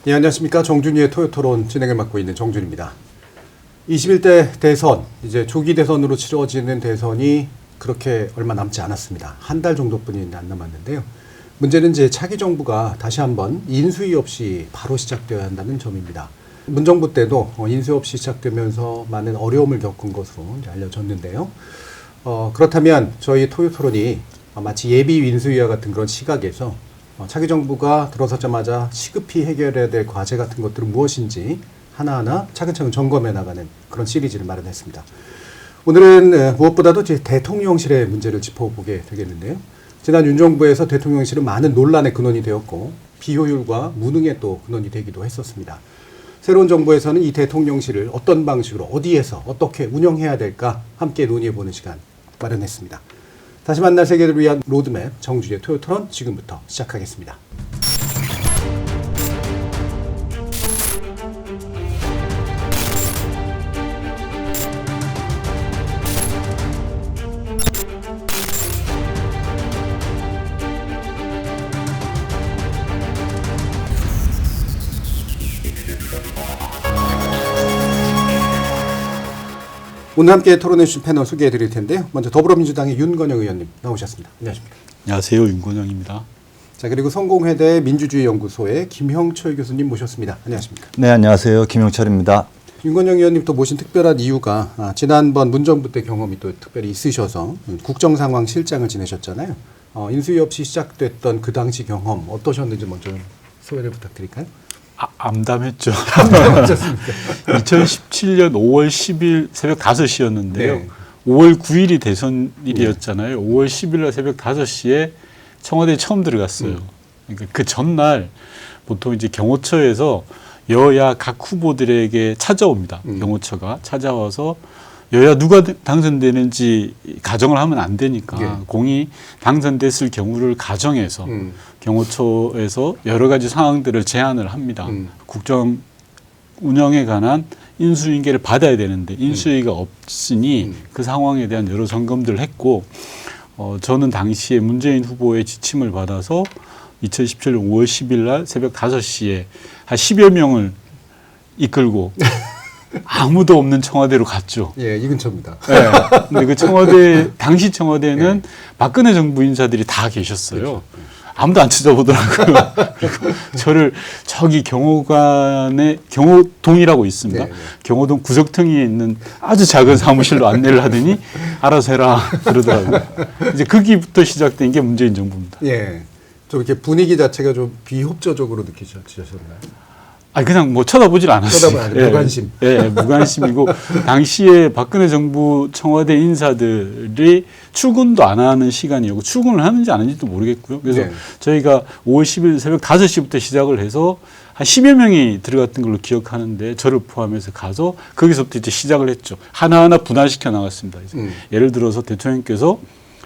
네, 안녕하십니까. 정준이의 토요토론 진행을 맡고 있는 정준입니다. 21대 대선, 이제 조기 대선으로 치러지는 대선이 그렇게 얼마 남지 않았습니다. 한 달 정도뿐이 안 남았는데요. 문제는 이제 차기 정부가 다시 한번 인수위 없이 바로 시작되어야 한다는 점입니다. 문정부 때도 인수위 없이 시작되면서 많은 어려움을 겪은 것으로 이제 알려졌는데요. 그렇다면 저희 토요토론이 마치 예비 인수위와 같은 그런 시각에서 차기 정부가 들어서자마자 시급히 해결해야 될 과제 같은 것들은 무엇인지 하나하나 차근차근 점검해 나가는 그런 시리즈를 마련했습니다. 오늘은 무엇보다도 대통령실의 문제를 짚어보게 되겠는데요. 지난 윤 정부에서 대통령실은 많은 논란의 근원이 되었고 비효율과 무능의 또 근원이 되기도 했었습니다. 새로운 정부에서는 이 대통령실을 어떤 방식으로 어디에서 어떻게 운영해야 될까 함께 논의해보는 시간 마련했습니다. 다시 만날 세계를 위한 로드맵 정주의 토요토론 지금부터 시작하겠습니다. 오늘 함께 토론해 주신 패널 소개해 드릴 텐데요. 먼저 더불어민주당의 윤건영 의원님 나오셨습니다. 안녕하십니까. 안녕하세요. 윤건영입니다. 자, 그리고 성공회대 민주주의연구소의 김형철 교수님 모셨습니다. 안녕하십니까. 네, 안녕하세요. 김용철입니다. 윤건영 의원님 또 모신 특별한 이유가 지난번 문정부 때 경험이 또 특별히 있으셔서 국정상황실장을 지내셨잖아요. 인수위 없이 시작됐던 그 당시 경험 어떠셨는지 먼저 소개를 부탁드릴까요? 암담했죠. 암담하셨습니까? 2017년 5월 10일 새벽 5시였는데요. 네. 5월 9일이 대선일이었잖아요. 5월 10일 날 새벽 5시에 청와대에 처음 들어갔어요. 그러니까 그 전날 보통 이제 경호처에서 여야 각 후보들에게 찾아옵니다. 경호처가 찾아와서 여야 누가 당선되는지 가정을 하면 안 되니까 예. 공이 당선됐을 경우를 가정해서 경호처에서 여러 가지 상황들을 제안을 합니다. 국정 운영에 관한 인수인계를 받아야 되는데 인수위가 없으니 그 상황에 대한 여러 점검들을 했고 저는 당시에 문재인 후보의 지침을 받아서 2017년 5월 10일 날 새벽 5시에 한 10여 명을 이끌고 아무도 없는 청와대로 갔죠. 예, 이 근처입니다. 네. 근데 그 청와대, 당시 청와대는 박근혜 정부 인사들이 다 계셨어요. 그렇죠. 아무도 안 찾아보더라고요. 그리고 저를 저기 경호관의 경호동이라고 있습니다. 네, 네. 경호동 구석탱이에 있는 아주 작은 사무실로 안내를 하더니 알아서 해라 그러더라고요. 이제 거기부터 시작된 게 문재인 정부입니다. 예, 좀 이렇게 분위기 자체가 좀 비협조적으로 느끼셨나요? 아니 그냥 뭐 쳐다보질 않았어요. 쳐다보지 무관심. 예, 무관심이고 당시에 박근혜 정부 청와대 인사들이 출근도 안 하는 시간이었고 출근을 하는지 안 하는지도 모르겠고요. 그래서 네. 저희가 5월 10일 새벽 5시부터 시작을 해서 한 10여 명이 들어갔던 걸로 기억하는데 저를 포함해서 가서 거기서부터 이제 시작을 했죠. 하나하나 분할시켜 나갔습니다. 이제 예를 들어서 대통령께서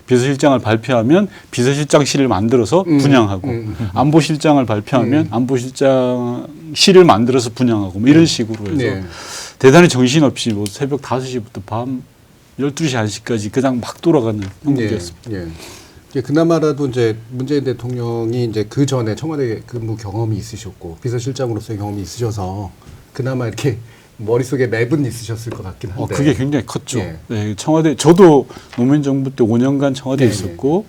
비서실장을 발표하면 비서실장실을 만들어서 분양하고 안보실장을 발표하면 안보실장실을 만들어서 분양하고 뭐 이런 식으로 해서 네. 대단히 정신없이 뭐 새벽 5시부터 밤 12시 1시까지 그냥 막 돌아가는 형국이었습니다. 예, 예. 그나마라도 이제 문재인 대통령이 이제 그 전에 청와대 근무 경험이 있으셨고 비서실장으로서의 경험이 있으셔서 그나마 이렇게 머릿속에 맵은 있으셨을 것 같긴 한데. 그게 굉장히 컸죠. 예. 네, 청와대 저도 노무현 정부 때 5년간 청와대에 네, 있었고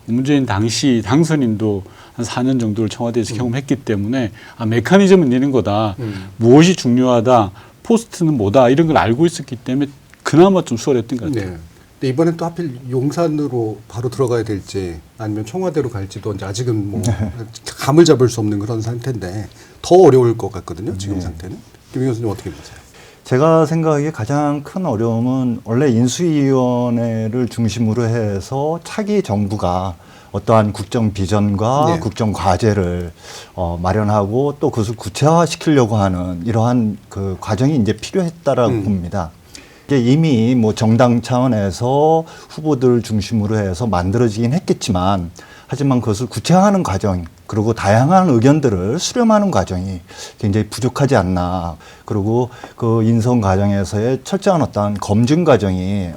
문재인 당시 당선인도 한 4년 정도를 청와대에서 경험했기 때문에 메커니즘은 이런 거다. 무엇이 중요하다. 포스트는 뭐다. 이런 걸 알고 있었기 때문에 그나마 좀 수월했던 것 같아요. 네. 근데 이번엔 또 하필 용산으로 바로 들어가야 될지 아니면 청와대로 갈지도 이제 아직은 뭐 감을 잡을 수 없는 그런 상태인데 더 어려울 것 같거든요. 지금 상태는. 김 교수님 어떻게 보세요? 제가 생각하기에 가장 큰 어려움은 원래 인수위원회를 중심으로 해서 차기 정부가 어떠한 국정 비전과 네. 국정 과제를 마련하고 또 그것을 구체화시키려고 하는 이러한 그 과정이 이제 필요했다라고 봅니다. 이게 이미 뭐 정당 차원에서 후보들 중심으로 해서 만들어지긴 했겠지만 하지만 그것을 구체화하는 과정 그리고 다양한 의견들을 수렴하는 과정이 굉장히 부족하지 않나. 그리고 그 인선 과정에서의 철저한 어떤 검증 과정이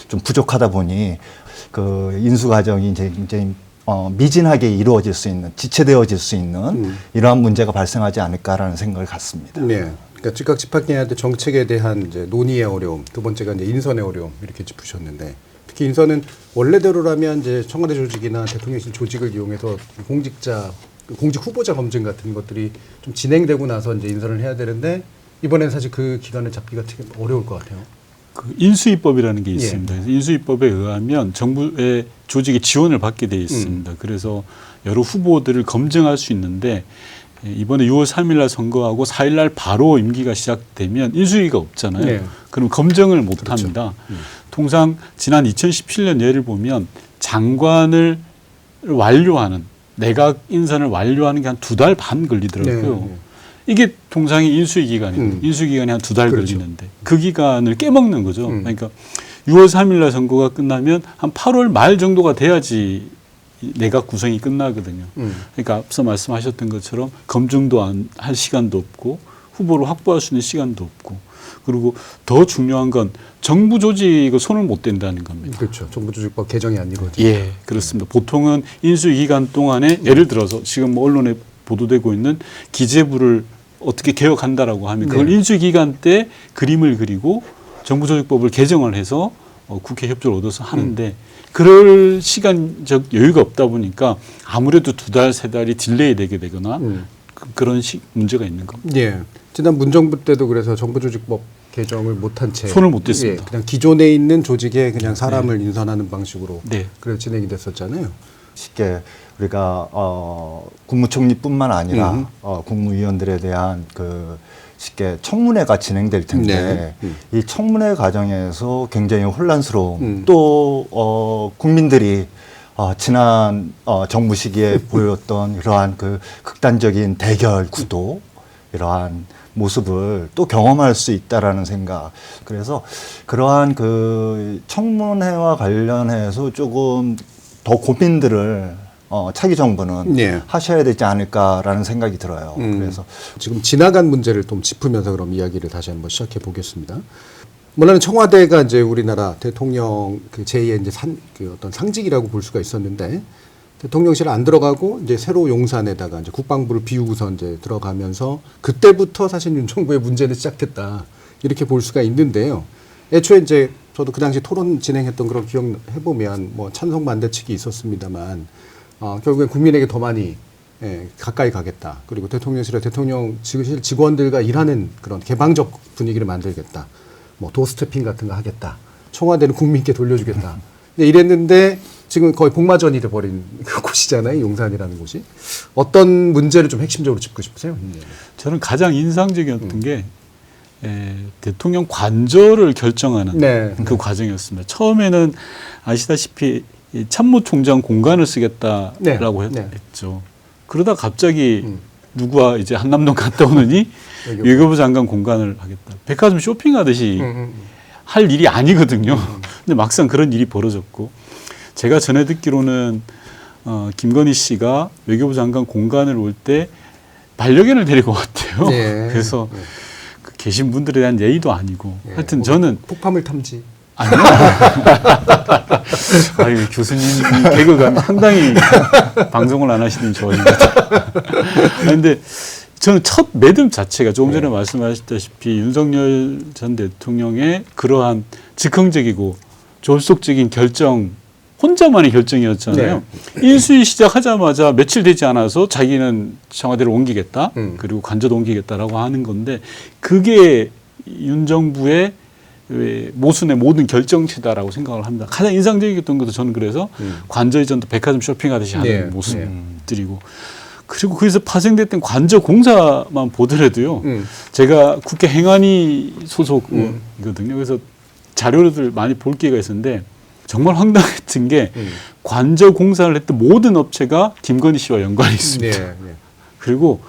좀 부족하다 보니 그 인수 과정이 이제 굉장히 미진하게 이루어질 수 있는, 지체되어질 수 있는 이러한 문제가 발생하지 않을까라는 생각을 갖습니다. 네. 그러니까 즉각집행해야 될 정책에 대한 이제 논의의 어려움, 두 번째가 이제 인선의 어려움 이렇게 짚으셨는데, 특히 인선은 원래대로라면 이제 청와대 조직이나 대통령실 조직을 이용해서 공직 후보자 검증 같은 것들이 좀 진행되고 나서 이제 인선을 해야 되는데, 이번에는 사실 그 기간을 잡기가 되게 어려울 것 같아요. 그 인수위법이라는 게 있습니다. 그래서 인수위법에 의하면 정부의 조직의 지원을 받게 돼 있습니다. 그래서 여러 후보들을 검증할 수 있는데, 이번에 6월 3일 날 선거하고 4일 날 바로 임기가 시작되면 인수위가 없잖아요. 네. 그럼 검증을 못 그렇죠. 합니다. 통상 지난 2017년 예를 보면 장관을 완료하는, 내각 인선을 완료하는 게 한 2달 반 걸리더라고요. 네. 이게 통상의 인수위 기간입니다. 인수위 기간이 한 2달 그렇죠. 걸리는데 그 기간을 깨먹는 거죠. 그러니까 6월 3일 날 선거가 끝나면 한 8월 말 정도가 돼야지 내각 구성이 끝나거든요. 그러니까 앞서 말씀하셨던 것처럼 검증도 할 시간도 없고 후보를 확보할 수 있는 시간도 없고, 그리고 더 중요한 건 정부 조직을 손을 못 댄다는 겁니다. 그렇죠. 정부조직법 개정이 안 이루어지죠. 예, 그렇습니다. 보통은 인수위 기간 동안에 예를 들어서 지금 뭐 언론에 보도되고 있는 기재부를 어떻게 개혁한다라고 하면 그걸 네. 인수위 기간 때 그림을 그리고 정부조직법을 개정을 해서 국회 협조를 얻어서 하는데 그럴 시간적 여유가 없다 보니까 아무래도 2달, 3달이 딜레이 되게 되거나 그런 문제가 있는 겁니다. 예. 지난 문정부 때도 그래서 정부조직법 개정을 못한 채 손을 못 댔습니다. 그냥 기존에 있는 조직에 그냥 사람을 인선하는 방식으로 네. 그래서 진행이 됐었잖아요. 쉽게 우리가 국무총리뿐만 아니라 국무위원들에 대한 그 쉽게 청문회가 진행될 텐데 이 청문회 과정에서 굉장히 혼란스러움 또 국민들이 지난 정부 시기에 보였던 이러한 그 극단적인 대결 구도 이러한 모습을 또 경험할 수 있다라는 생각. 그래서 그러한 그 청문회와 관련해서 조금 더 고민들을 차기 정부는 네. 하셔야 되지 않을까라는 생각이 들어요. 그래서 지금 지나간 문제를 좀 짚으면서 그럼 이야기를 다시 한번 시작해 보겠습니다. 물론 청와대가 이제 우리나라 대통령 그 제2의 이제 그 어떤 상직이라고 볼 수가 있었는데, 대통령실 안 들어가고 이제 새로 용산에다가 이제 국방부를 비우고서 이제 들어가면서 그때부터 사실 윤 정부의 문제는 시작됐다 이렇게 볼 수가 있는데요. 애초에 이제 저도 그 당시 토론 진행했던 그런 기억해 보면 뭐 찬성 반대 측이 있었습니다만 결국엔 국민에게 더 많이 가까이 가겠다. 그리고 대통령실에 대통령실 직원들과 일하는 그런 개방적 분위기를 만들겠다. 뭐 도스태핑 같은 거 하겠다. 청와대는 국민께 돌려주겠다. 이랬는데 지금 거의 복마전이 돼버린 곳이잖아요. 용산이라는 곳이. 어떤 문제를 좀 핵심적으로 짚고 싶으세요? 저는 가장 인상적이었던 게 대통령 관저를 결정하는 네. 그 과정이었습니다. 처음에는 아시다시피 이 참모총장 공간을 쓰겠다라고 네. 했죠. 그러다 갑자기 누구와 이제 한남동 갔다 오느니 외교부 장관 공간을 하겠다. 백화점 쇼핑하듯이 할 일이 아니거든요. 근데 막상 그런 일이 벌어졌고, 제가 전에 듣기로는 김건희 씨가 외교부 장관 공간을 올 때 반려견을 데리고 왔대요. 네. 그래서 그 계신 분들에 대한 예의도 아니고, 하여튼 저는 폭파물 탐지. 아니요. 아유, 교수님 개그가 상당히 방송을 안 하시는 좋아하는 것 같아요. 그런데 저는 첫 매듭 자체가 조금 전에 말씀하셨다시피 윤석열 전 대통령의 그러한 즉흥적이고 졸속적인 결정, 혼자만의 결정이었잖아요. 인수위 시작하자마자 며칠 되지 않아서 자기는 청와대를 옮기겠다. 그리고 관저도 옮기겠다라고 하는 건데, 그게 윤 정부의 모순의 모든 결정체다라고 생각을 합니다. 가장 인상적이었던 것도 저는 그래서 관저 이전도 백화점 쇼핑하듯이 하는 모습들이고, 그리고 거기서 파생됐던 관저 공사만 보더라도요. 제가 국회 행안위 소속이거든요. 그래서 자료들 많이 볼 기회가 있었는데 정말 황당했던 게 관저 공사를 했던 모든 업체가 김건희 씨와 연관이 있습니다. 그리고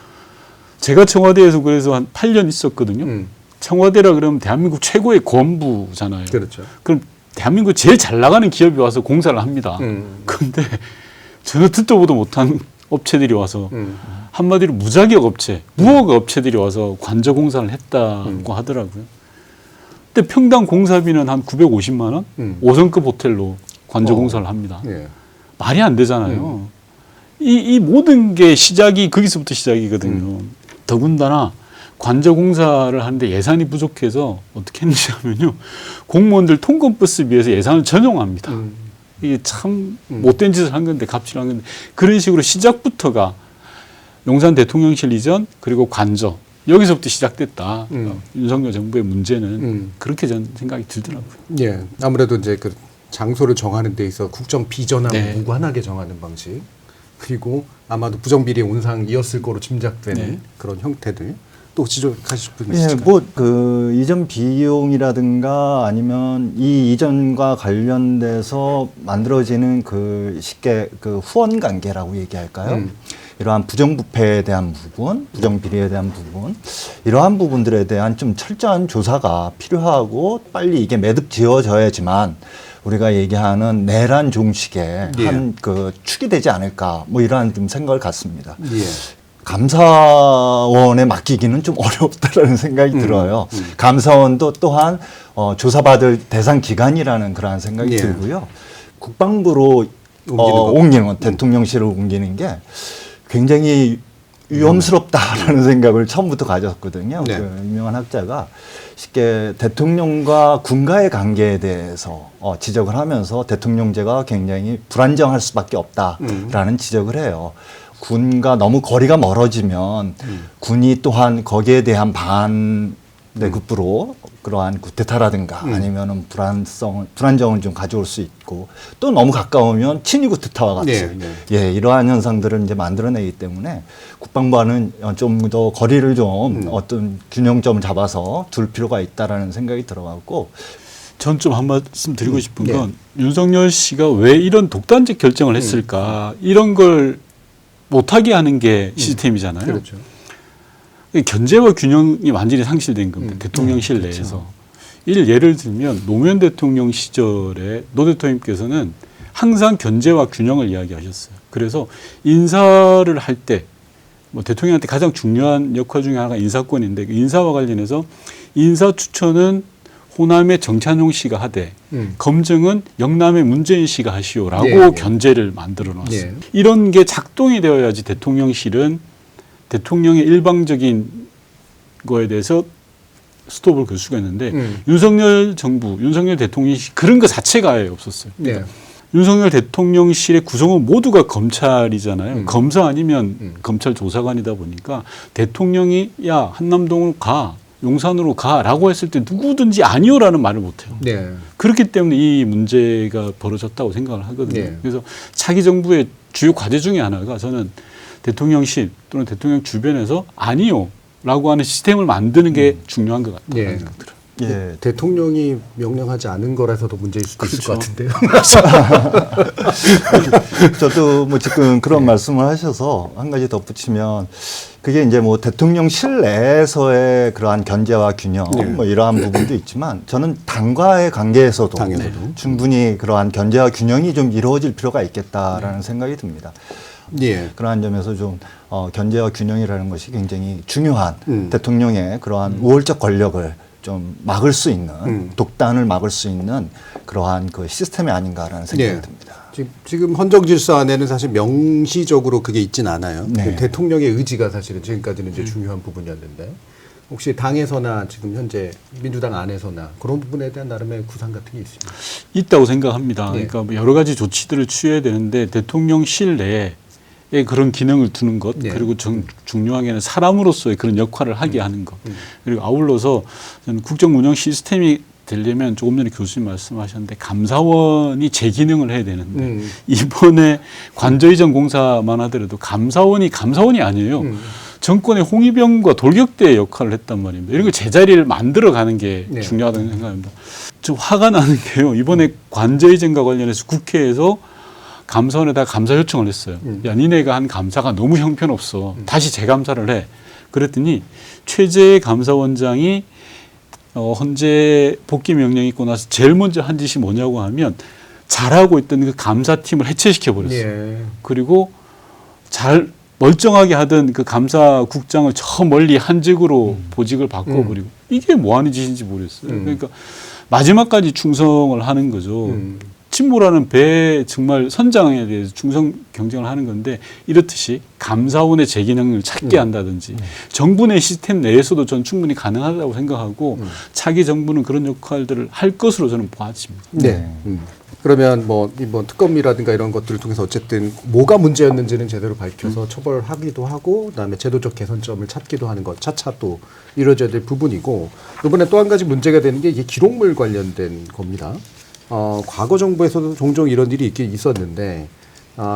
제가 청와대에서 그래서 한 8년 있었거든요. 청와대라 그러면 대한민국 최고의 권부잖아요. 그렇죠. 그럼 대한민국 제일 잘 나가는 기업이 와서 공사를 합니다. 그런데 전혀 듣도 보도 못한 업체들이 와서 한마디로 무자격 업체, 무허가 업체들이 와서 관저 공사를 했다고 하더라고요. 근데 평당 공사비는 한 950만 원? 5성급 호텔로 관저공사를 합니다. 예. 말이 안 되잖아요. 이 모든 게 시작이 거기서부터 시작이거든요. 더군다나 관저공사를 하는데 예산이 부족해서 어떻게 했는지 하면요. 공무원들 통근버스 비해서 예산을 전용합니다. 이게 참 못된 짓을 한 건데 갑질을 한 건데 그런 식으로 시작부터가 용산 대통령실 이전 그리고 관저 여기서부터 시작됐다. 윤석열 정부의 문제는 그렇게 저는 생각이 들더라고요. 예. 아무래도 이제 그 장소를 정하는 데 있어 국정 비전하고 네. 무관하게 정하는 방식 그리고 아마도 부정비리 온상이었을 거로 짐작되는 네. 그런 형태들 또 지적하실 싶은 예, 있으실까요? 뭐 그 이전 비용이라든가 아니면 이 이전과 관련돼서 만들어지는 그 쉽게 그 후원 관계라고 얘기할까요? 이러한 부정부패에 대한 부분, 부정비리에 대한 부분, 이러한 부분들에 대한 좀 철저한 조사가 필요하고 빨리 이게 매듭 지어져야지만 우리가 얘기하는 내란 종식에 예. 한 그 축이 되지 않을까 뭐 이러한 좀 생각을 갖습니다. 예. 감사원에 맡기기는 좀 어렵다라는 생각이 들어요. 감사원도 또한 조사받을 대상 기관이라는 그러한 생각이 예. 들고요. 국방부로 옮기는 대통령실을 옮기는 게 굉장히 위험스럽다라는 생각을 처음부터 가졌거든요. 네. 그 유명한 학자가 쉽게 대통령과 군가의 관계에 대해서 지적을 하면서 대통령제가 굉장히 불안정할 수밖에 없다라는 지적을 해요. 군과 너무 거리가 멀어지면 군이 또한 거기에 대한 반대급부로 그러한 구테타라든가 아니면은 불안정을 좀 가져올 수 있고 또 너무 가까우면 친위 구테타와 같이 네, 네. 예, 이러한 현상들을 이제 만들어내기 때문에 국방부와는 좀 더 거리를 좀 어떤 균형점을 잡아서 둘 필요가 있다라는 생각이 들어가고 전 좀 한 말씀 드리고 싶은 건 윤석열 씨가 왜 이런 독단적 결정을 했을까 이런 걸 못하게 하는 게 시스템이잖아요. 그렇죠. 견제와 균형이 완전히 상실된 겁니다. 대통령실 내에서. 예를 들면 노무현 대통령 시절에 노 대통령께서는 항상 견제와 균형을 이야기하셨어요. 그래서 인사를 할 때 뭐 대통령한테 가장 중요한 역할 중에 하나가 인사권인데 그 인사와 관련해서 인사 추천은 호남의 정찬용 씨가 하되 검증은 영남의 문재인 씨가 하시오라고 예, 예. 견제를 만들어 놨어요. 예. 이런 게 작동이 되어야지 대통령실은 대통령의 일방적인 거에 대해서 스톱을 걸 수가 있는데 윤석열 정부, 윤석열 대통령이 그런 거 자체가 아예 없었어요. 네. 윤석열 대통령실의 구성은 모두가 검찰이잖아요. 검사 아니면 검찰 조사관이다 보니까 대통령이 야 한남동으로 가, 용산으로 가라고 했을 때 누구든지 아니오라는 말을 못해요. 네. 그렇기 때문에 이 문제가 벌어졌다고 생각을 하거든요. 네. 그래서 차기 정부의 주요 과제 중에 하나가 저는 대통령실 또는 대통령 주변에서 아니요라고 하는 시스템을 만드는 게 중요한 것 같다는 예. 생각 들어요. 예. 대통령이 명령하지 않은 거라서도 문제일 수도 있을 것 같은데요. 저도 뭐 지금 그런 말씀을 하셔서 한 가지 덧붙이면 그게 이제 뭐 대통령실 내에서의 그러한 견제와 균형 뭐 이러한 부분도 있지만 저는 당과의 관계에서도 당에서도. 충분히 그러한 견제와 균형이 좀 이루어질 필요가 있겠다라는 생각이 듭니다. 예. 그러한 점에서 좀 견제와 균형이라는 것이 굉장히 중요한 대통령의 그러한 우월적 권력을 좀 막을 수 있는 독단을 막을 수 있는 그러한 그 시스템이 아닌가라는 생각이 예. 듭니다. 지금 헌정 질서 안에는 사실 명시적으로 그게 있진 않아요. 네. 대통령의 의지가 사실은 지금까지는 이제 중요한 부분이었는데 혹시 당에서나 지금 현재 민주당 안에서나 그런 부분에 대한 나름의 구상 같은 게 있습니다. 있다고 생각합니다. 네. 그러니까 뭐 여러 가지 조치들을 취해야 되는데 대통령실 내에 그런 기능을 두는 것 네. 그리고 중요하게는 사람으로서의 그런 역할을 하게 하는 것 그리고 아울러서 저는 국정 운영 시스템이 되려면 조금 전에 교수님 말씀하셨는데 감사원이 제 기능을 해야 되는데 이번에 관저 이전 공사만 하더라도 감사원이 아니에요. 정권의 홍위병과 돌격대의 역할을 했단 말입니다. 이런 거 제자리를 만들어가는 게 네. 중요하다고 생각합니다. 좀 화가 나는 게요. 이번에 관저 이전과 관련해서 국회에서 감사원에다 감사 요청을 했어요. 야, 니네가 한 감사가 너무 형편없어. 다시 재감사를 해. 그랬더니 최재 감사원장이 헌재 복귀 명령이 있고 나서 제일 먼저 한 짓이 뭐냐고 하면 잘하고 있던 그 감사팀을 해체시켜 버렸어요. 예. 그리고 잘 멀쩡하게 하던 그 감사국장을 저 멀리 한직으로 보직을 바꿔버리고 이게 뭐 하는 짓인지 모르겠어요. 그러니까 마지막까지 충성을 하는 거죠. 침몰하는 배 정말 선장에 대해서 충성 경쟁을 하는 건데 이렇듯이 감사원의 제 기능을 찾게 한다든지 정부 내 시스템 내에서도 저는 충분히 가능하다고 생각하고 차기 정부는 그런 역할들을 할 것으로 저는 보아집니다. 네. 그러면 뭐 특검이라든가 이런 것들을 통해서 어쨌든 뭐가 문제였는지는 제대로 밝혀서 처벌하기도 하고 그다음에 제도적 개선점을 찾기도 하는 것 차차 또 이루어져야 될 부분이고 이번에 또 한 가지 문제가 되는 게 이게 기록물 관련된 겁니다. 과거 정부에서도 종종 이런 일이 있긴 있었는데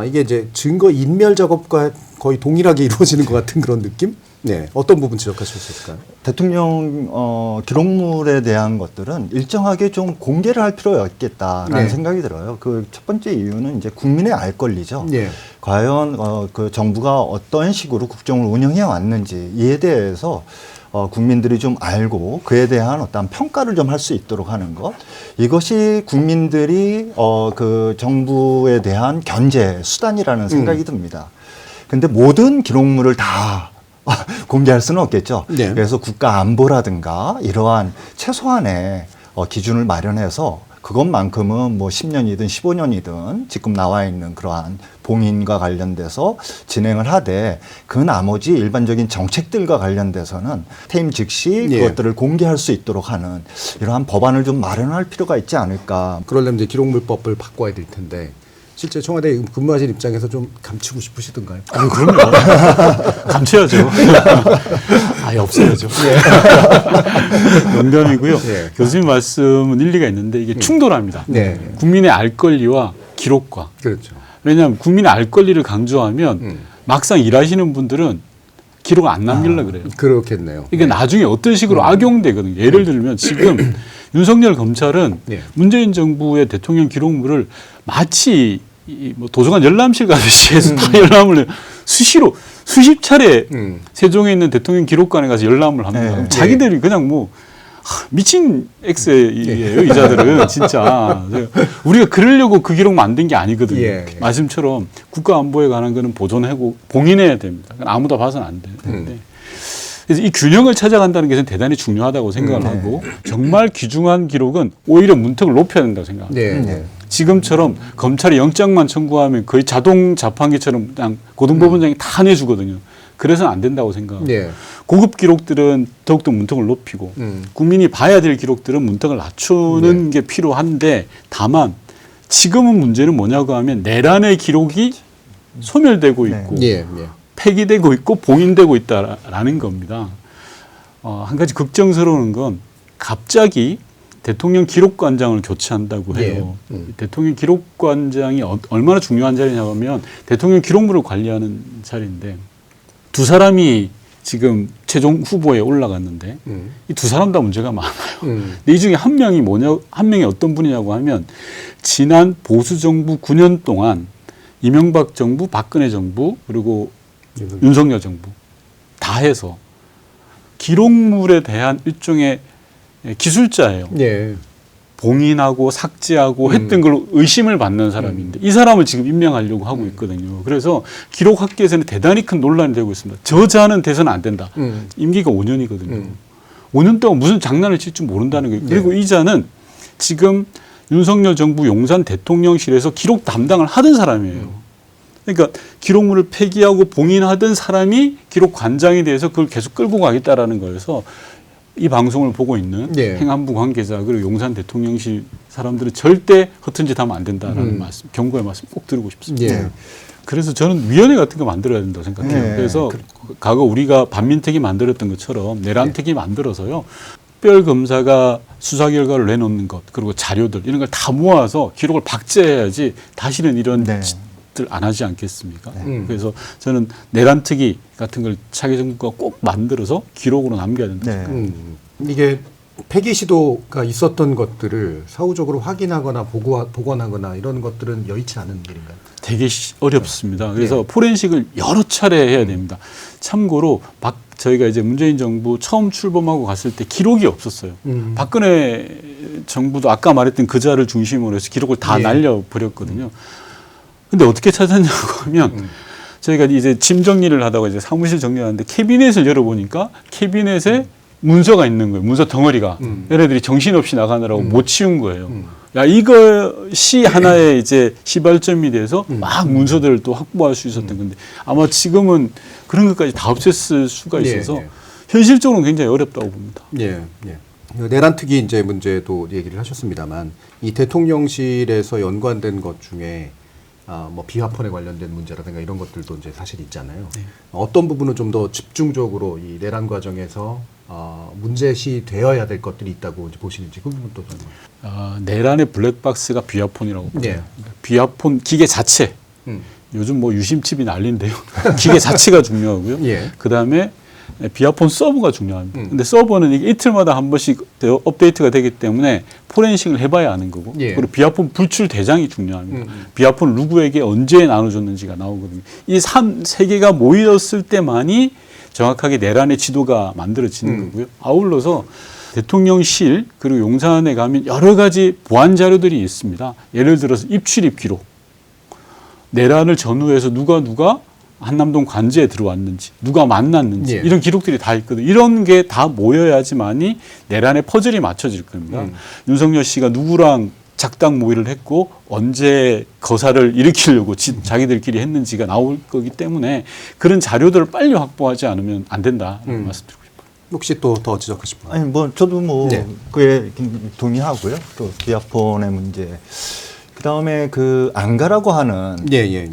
이게 이제 증거 인멸 작업과 거의 동일하게 이루어지는 것 같은 그런 느낌? 네, 어떤 부분 지적하실 수 있을까요? 대통령 기록물에 대한 것들은 일정하게 좀 공개를 할 필요가 있겠다라는 네. 생각이 들어요. 그 첫 번째 이유는 이제 국민의 알 권리죠. 네. 과연 그 정부가 어떤 식으로 국정을 운영해 왔는지 이에 대해서 국민들이 좀 알고 그에 대한 어떤 평가를 좀 할 수 있도록 하는 것 이것이 국민들이 그 정부에 대한 견제 수단이라는 생각이 듭니다. 근데 모든 기록물을 다 공개할 수는 없겠죠. 네. 그래서 국가 안보라든가 이러한 최소한의 기준을 마련해서 그것만큼은 뭐 10년이든 15년이든 지금 나와 있는 그러한 봉인과 관련돼서 진행을 하되 그 나머지 일반적인 정책들과 관련돼서는 퇴임 즉시 예. 그것들을 공개할 수 있도록 하는 이러한 법안을 좀 마련할 필요가 있지 않을까. 그러려면 이제 기록물법을 바꿔야 될 텐데 실제 청와대에 근무하신 입장에서 좀 감추고 싶으시던가요? 아니, 그럼요. 감춰야죠. 아예 없애야죠. 농담이고요. 예. 교수님 말씀은 일리가 있는데 이게 충돌합니다. 네. 국민의 알 권리와 기록과. 그렇죠. 왜냐하면 국민의 알 권리를 강조하면 막상 일하시는 분들은 기록 안 남기려고 그래요. 그렇겠네요. 이게 나중에 어떤 식으로 악용되거든요. 예를 들면 지금 윤석열 검찰은 네. 문재인 정부의 대통령 기록물을 마치 뭐 도서관 열람실 가듯이 해서 다 열람을 수시로 수십 차례 세종에 있는 대통령 기록관에 가서 열람을 합니다. 네. 그럼 자기들이 그냥 뭐 미친 X예요, 이 자들은 진짜. 우리가 그러려고 그 기록 만든 게 아니거든요. 예. 말씀처럼 국가안보에 관한 거는 보존하고 봉인해야 됩니다. 아무도 봐서는 안 되는데. 그래서 이 균형을 찾아간다는 게 저는 대단히 중요하다고 생각을 하고 정말 귀중한 기록은 오히려 문턱을 높여야 된다고 생각합니다. 네. 지금처럼 검찰이 영장만 청구하면 거의 자동 자판기처럼 그냥 고등법원장이 다 내주거든요. 그래서는 안 된다고 생각합니다. 네. 고급 기록들은 더욱더 문턱을 높이고 국민이 봐야 될 기록들은 문턱을 낮추는 게 필요한데 다만 지금은 문제는 뭐냐고 하면 내란의 기록이 소멸되고 있고 예. 예. 폐기되고 있고 봉인되고 있다라는 겁니다. 한 가지 걱정스러운 건 갑자기 대통령 기록관장을 교체한다고 해요. 대통령 기록관장이 얼마나 중요한 자리냐고 하면 대통령 기록물을 관리하는 자리인데 두 사람이 지금 최종 후보에 올라갔는데 이 두 사람 다 문제가 많아요. 근데 이 중에 한 명이 어떤 분이냐고 하면 지난 보수 정부 9년 동안 이명박 정부, 박근혜 정부 그리고 윤석열 정부 다 해서 기록물에 대한 일종의 기술자예요. 예. 봉인하고 삭제하고 했던 걸로 의심을 받는 사람인데 이 사람을 지금 임명하려고 하고 있거든요. 그래서 기록학계에서는 대단히 큰 논란이 되고 있습니다. 저 자는 돼서는 안 된다. 임기가 5년이거든요. 5년 동안 무슨 장난을 칠 줄 모른다는 거예요. 그리고 이 자는 지금 윤석열 정부 용산 대통령실에서 기록 담당을 하던 사람이에요. 그러니까 기록물을 폐기하고 봉인하던 사람이 기록관장에 대해서 그걸 계속 끌고 가겠다라는 거여서 이 방송을 보고 있는 예. 행안부 관계자 그리고 용산 대통령실 사람들은 절대 허튼 짓 하면 안 된다라는 말씀, 경고의 말씀 꼭 드리고 싶습니다. 예. 그래서 저는 위원회 같은 거 만들어야 된다고 생각해요. 네. 그래서 과거 우리가 반민특위 만들었던 것처럼 내란특위 만들어서요. 특별검사가 수사 결과를 내놓는 것 그리고 자료들 이런 걸 다 모아서 기록을 박제해야지 다시는 이런 짓들 안 하지 않겠습니까? 그래서 저는 내란특위 같은 걸 차기 정부가 꼭 만들어서 기록으로 남겨야 된다. 네. 이게 폐기 시도가 있었던 것들을 사후적으로 확인하거나 복원하거나 이런 것들은 여의치 않은 일인가요? 되게 어렵습니다. 그래서 포렌식을 여러 차례 해야 됩니다. 참고로 저희가 이제 문재인 정부 처음 출범하고 갔을 때 기록이 없었어요. 박근혜 정부도 아까 말했던 그 자를 중심으로 해서 기록을 다 날려버렸거든요. 근데 어떻게 찾았냐고 하면 저희가 이제 짐 정리를 하다가 이제 사무실 정리하는데 캐비넷을 열어보니까 캐비넷에 문서가 있는 거예요. 문서 덩어리가. 얘네들이 정신없이 나가느라고 못 치운 거예요. 야, 이것이 하나의 이제 시발점이 돼서 막 문서들을 또 확보할 수 있었던 건데 아마 지금은 그런 것까지 다 없앴을 수가 있어서 예. 현실적으로는 굉장히 어렵다고 봅니다. 예, 예. 내란 특위 이제 문제도 얘기를 하셨습니다만 이 대통령실에서 연관된 것 중에 뭐 비화폰에 관련된 문제라든가 이런 것들도 이제 사실 있잖아요. 네. 어떤 부분은 좀 더 집중적으로 이 내란 과정에서 문제시 되어야 될 것들이 있다고 이제 보시는지 그 부분도 좀. 내란의 블랙박스가 비화폰이라고 봅니다. 예. 비화폰 기계 자체. 요즘 뭐 유심칩이 난리인데요. 기계 자체가 중요하고요. 예. 그다음에 비화폰 서버가 중요합니다. 근데 서버는 이게 이틀마다 한 번씩 업데이트가 되기 때문에 포렌식을 해봐야 아는 거고 예. 그리고 비화폰 불출 대장이 중요합니다. 비화폰 누구에게 언제 나눠줬는지가 나오거든요. 이 세 개가 모였을 때만이 정확하게 내란의 지도가 만들어지는 거고요. 아울러서 대통령실 그리고 용산에 가면 여러 가지 보안 자료들이 있습니다. 예를 들어서 입출입 기록. 내란을 전후해서 누가 한남동 관제에 들어왔는지 누가 만났는지 예. 이런 기록들이 다 있거든요. 이런 게 다 모여야지만이 내란의 퍼즐이 맞춰질 겁니다. 윤석열 씨가 누구랑 작당 모의를 했고 언제 거사를 일으키려고 자기들끼리 했는지가 나올 거기 때문에 그런 자료들을 빨리 확보하지 않으면 안 된다는 말씀드리고 싶어요. 혹시 또 더 지적하실 분? 아니 뭐 저도 뭐 네. 그에 동의하고요. 또 비화폰의 문제. 그다음에 그 안가라고 하는 예.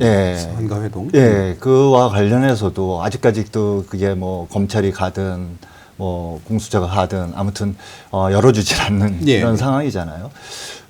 한가 회동. 예, 그와 관련해서도 아직까지도 그게 뭐 검찰이 가든 뭐 공수처가 하든 아무튼 열어주질 않는 예. 이런 상황이잖아요.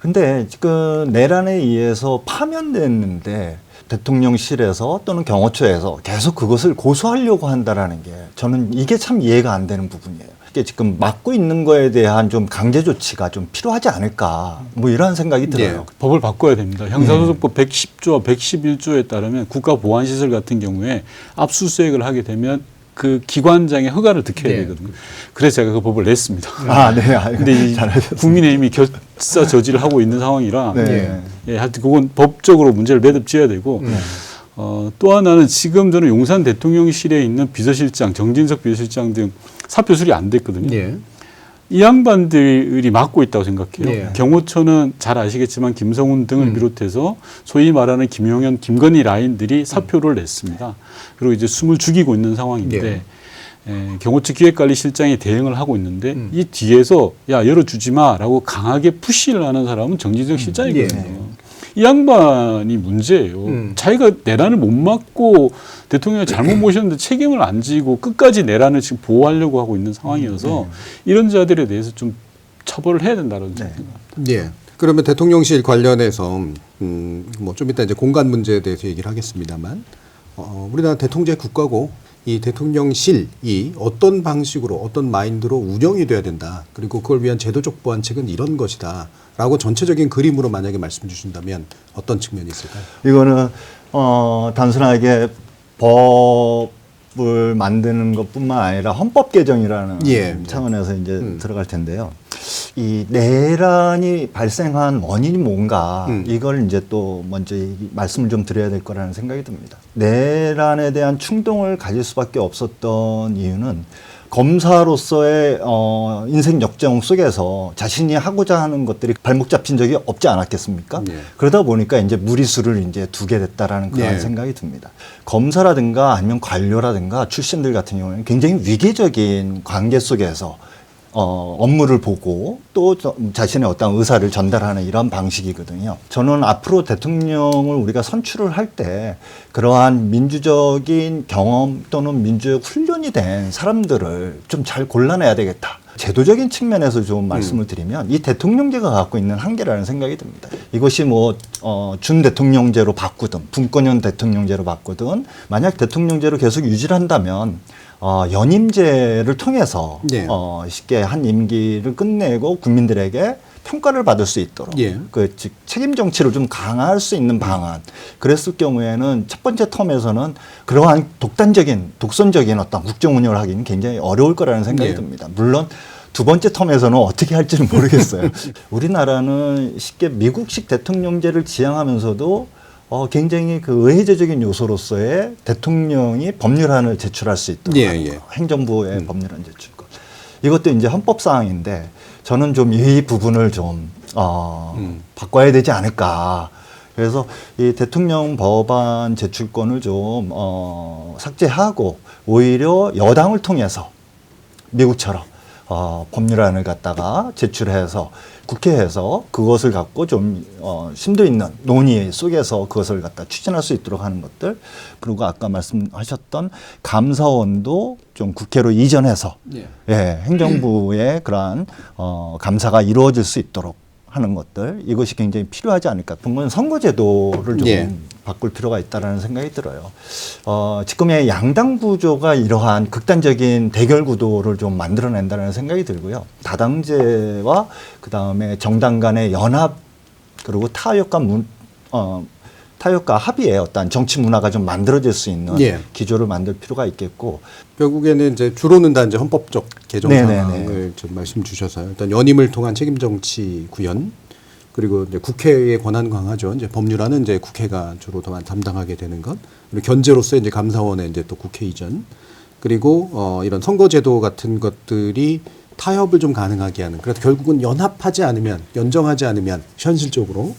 근데 지금 내란에 의해서 파면됐는데 대통령실에서 또는 경호처에서 계속 그것을 고소하려고 한다라는 게 저는 이게 참 이해가 안 되는 부분이에요. 이게 지금 막고 있는 거에 대한 좀 강제 조치가 좀 필요하지 않을까 뭐 이런 생각이 들어요. 법을 바꿔야 됩니다. 형사소송법 110조와 111조에 따르면 국가보안시설 같은 경우에 압수수색을 하게 되면 그 기관장의 허가를 득해야 되거든요. 그래서 제가 그 법을 냈습니다. 아, 네. 근데 국민의힘이 결사 저지를 하고 있는 상황이라 네. 예, 하여튼 그건 법적으로 문제를 매듭지어야 되고 또 하나는 지금 저는 용산 대통령실에 있는 비서실장, 정진석 비서실장 등 사표 수리 안 됐거든요. 예. 이 양반들이 맡고 있다고 생각해요. 예. 경호처는 잘 아시겠지만 김성훈 등을 비롯해서 소위 말하는 김용현, 김건희 라인들이 사표를 냈습니다. 그리고 이제 숨을 죽이고 있는 상황인데 경호처 기획관리실장이 대응을 하고 있는데 이 뒤에서 야 열어주지 마라고 강하게 푸시를 하는 사람은 정진석 실장이거든요. 이 양반이 문제예요. 자기가 내란을 못 막고 대통령을 잘못 모셨는데 책임을 안 지고 끝까지 내란을 지금 보호하려고 하고 있는 상황이어서 이런 자들에 대해서 좀 처벌을 해야 된다는 생각입니다. 예. 그러면 대통령실 관련해서 뭐 좀 이따 이제 공간 문제에 대해서 얘기를 하겠습니다만 우리나라 대통제 국가고 이 대통령실이 어떤 방식으로 어떤 마인드로 운영이 돼야 된다. 그리고 그걸 위한 제도적 보완책은 이런 것이다. 라고 전체적인 그림으로 만약에 말씀 주신다면 어떤 측면이 있을까요? 이거는 단순하게 법을 만드는 것뿐만 아니라 헌법 개정이라는 차원에서 이제 들어갈 텐데요. 이 내란이 발생한 원인이 뭔가 이걸 이제 또 먼저 말씀을 좀 드려야 될 거라는 생각이 듭니다. 내란에 대한 충동을 가질 수밖에 없었던 이유는 검사로서의 인생 역정 속에서 자신이 하고자 하는 것들이 발목 잡힌 적이 없지 않았겠습니까? 그러다 보니까 이제 무리수를 이제 두게 됐다라는 그런 생각이 듭니다. 검사라든가 아니면 관료라든가 출신들 같은 경우에는 굉장히 위계적인 관계 속에서 업무를 보고 또 자신의 어떤 의사를 전달하는 이런 방식이거든요. 저는 앞으로 대통령을 우리가 선출을 할 때 그러한 민주적인 경험 또는 민주적 훈련이 된 사람들을 좀 잘 골라내야 되겠다. 제도적인 측면에서 좀 말씀을 드리면 이 대통령제가 갖고 있는 한계라는 생각이 듭니다. 이것이 뭐 준 대통령제로 바꾸든 분권형 대통령제로 바꾸든 만약 대통령제로 계속 유지를 한다면 연임제를 통해서 쉽게 한 임기를 끝내고 국민들에게 평가를 받을 수 있도록 그 즉 책임 정치를 좀 강화할 수 있는 방안. 그랬을 경우에는 첫 번째 텀에서는 그러한 독선적인 어떤 국정 운영을 하기는 굉장히 어려울 거라는 생각이 듭니다. 물론 두 번째 텀에서는 어떻게 할지는 모르겠어요. 우리나라는 쉽게 미국식 대통령제를 지향하면서도 굉장히 그 의회제적인 요소로서의 대통령이 법률안을 제출할 수 있도록 행정부의 법률안 제출권. 이것도 이제 헌법 사항인데 저는 좀 이 부분을 좀 바꿔야 되지 않을까. 그래서 이 대통령 법안 제출권을 좀 삭제하고 오히려 여당을 통해서 미국처럼 법률안을 갖다가 제출해서 국회에서 그것을 갖고 좀 심도 있는 논의 속에서 그것을 갖다 추진할 수 있도록 하는 것들, 그리고 아까 말씀하셨던 감사원도 좀 국회로 이전해서 예, 행정부의 그러한 감사가 이루어질 수 있도록 하는 것들, 이것이 굉장히 필요하지 않을까. 분명 선거제도를 좀 바꿀 필요가 있다라는 생각이 들어요. 지금의 양당 구조가 이러한 극단적인 대결 구도를 좀 만들어낸다는 생각이 들고요. 다당제와 그 다음에 정당 간의 연합, 그리고 타협과 합의의 어떤 정치 문화가 좀 만들어질 수 있는 기조를 만들 필요가 있겠고, 결국에는 이제 주로는 다 이제 헌법적 개정 사항을 좀 말씀 주셔서요. 일단 연임을 통한 책임 정치 구현, 그리고 이제 국회의 권한 강화죠. 이제 법률안은 이제 국회가 주로 더 담당하게 되는 것, 그리고 견제로서 이제 감사원의 이제 또 국회 이전, 그리고 이런 선거제도 같은 것들이 타협을 좀 가능하게 하는. 그래서 결국은 연합하지 않으면, 연정하지 않으면 현실적으로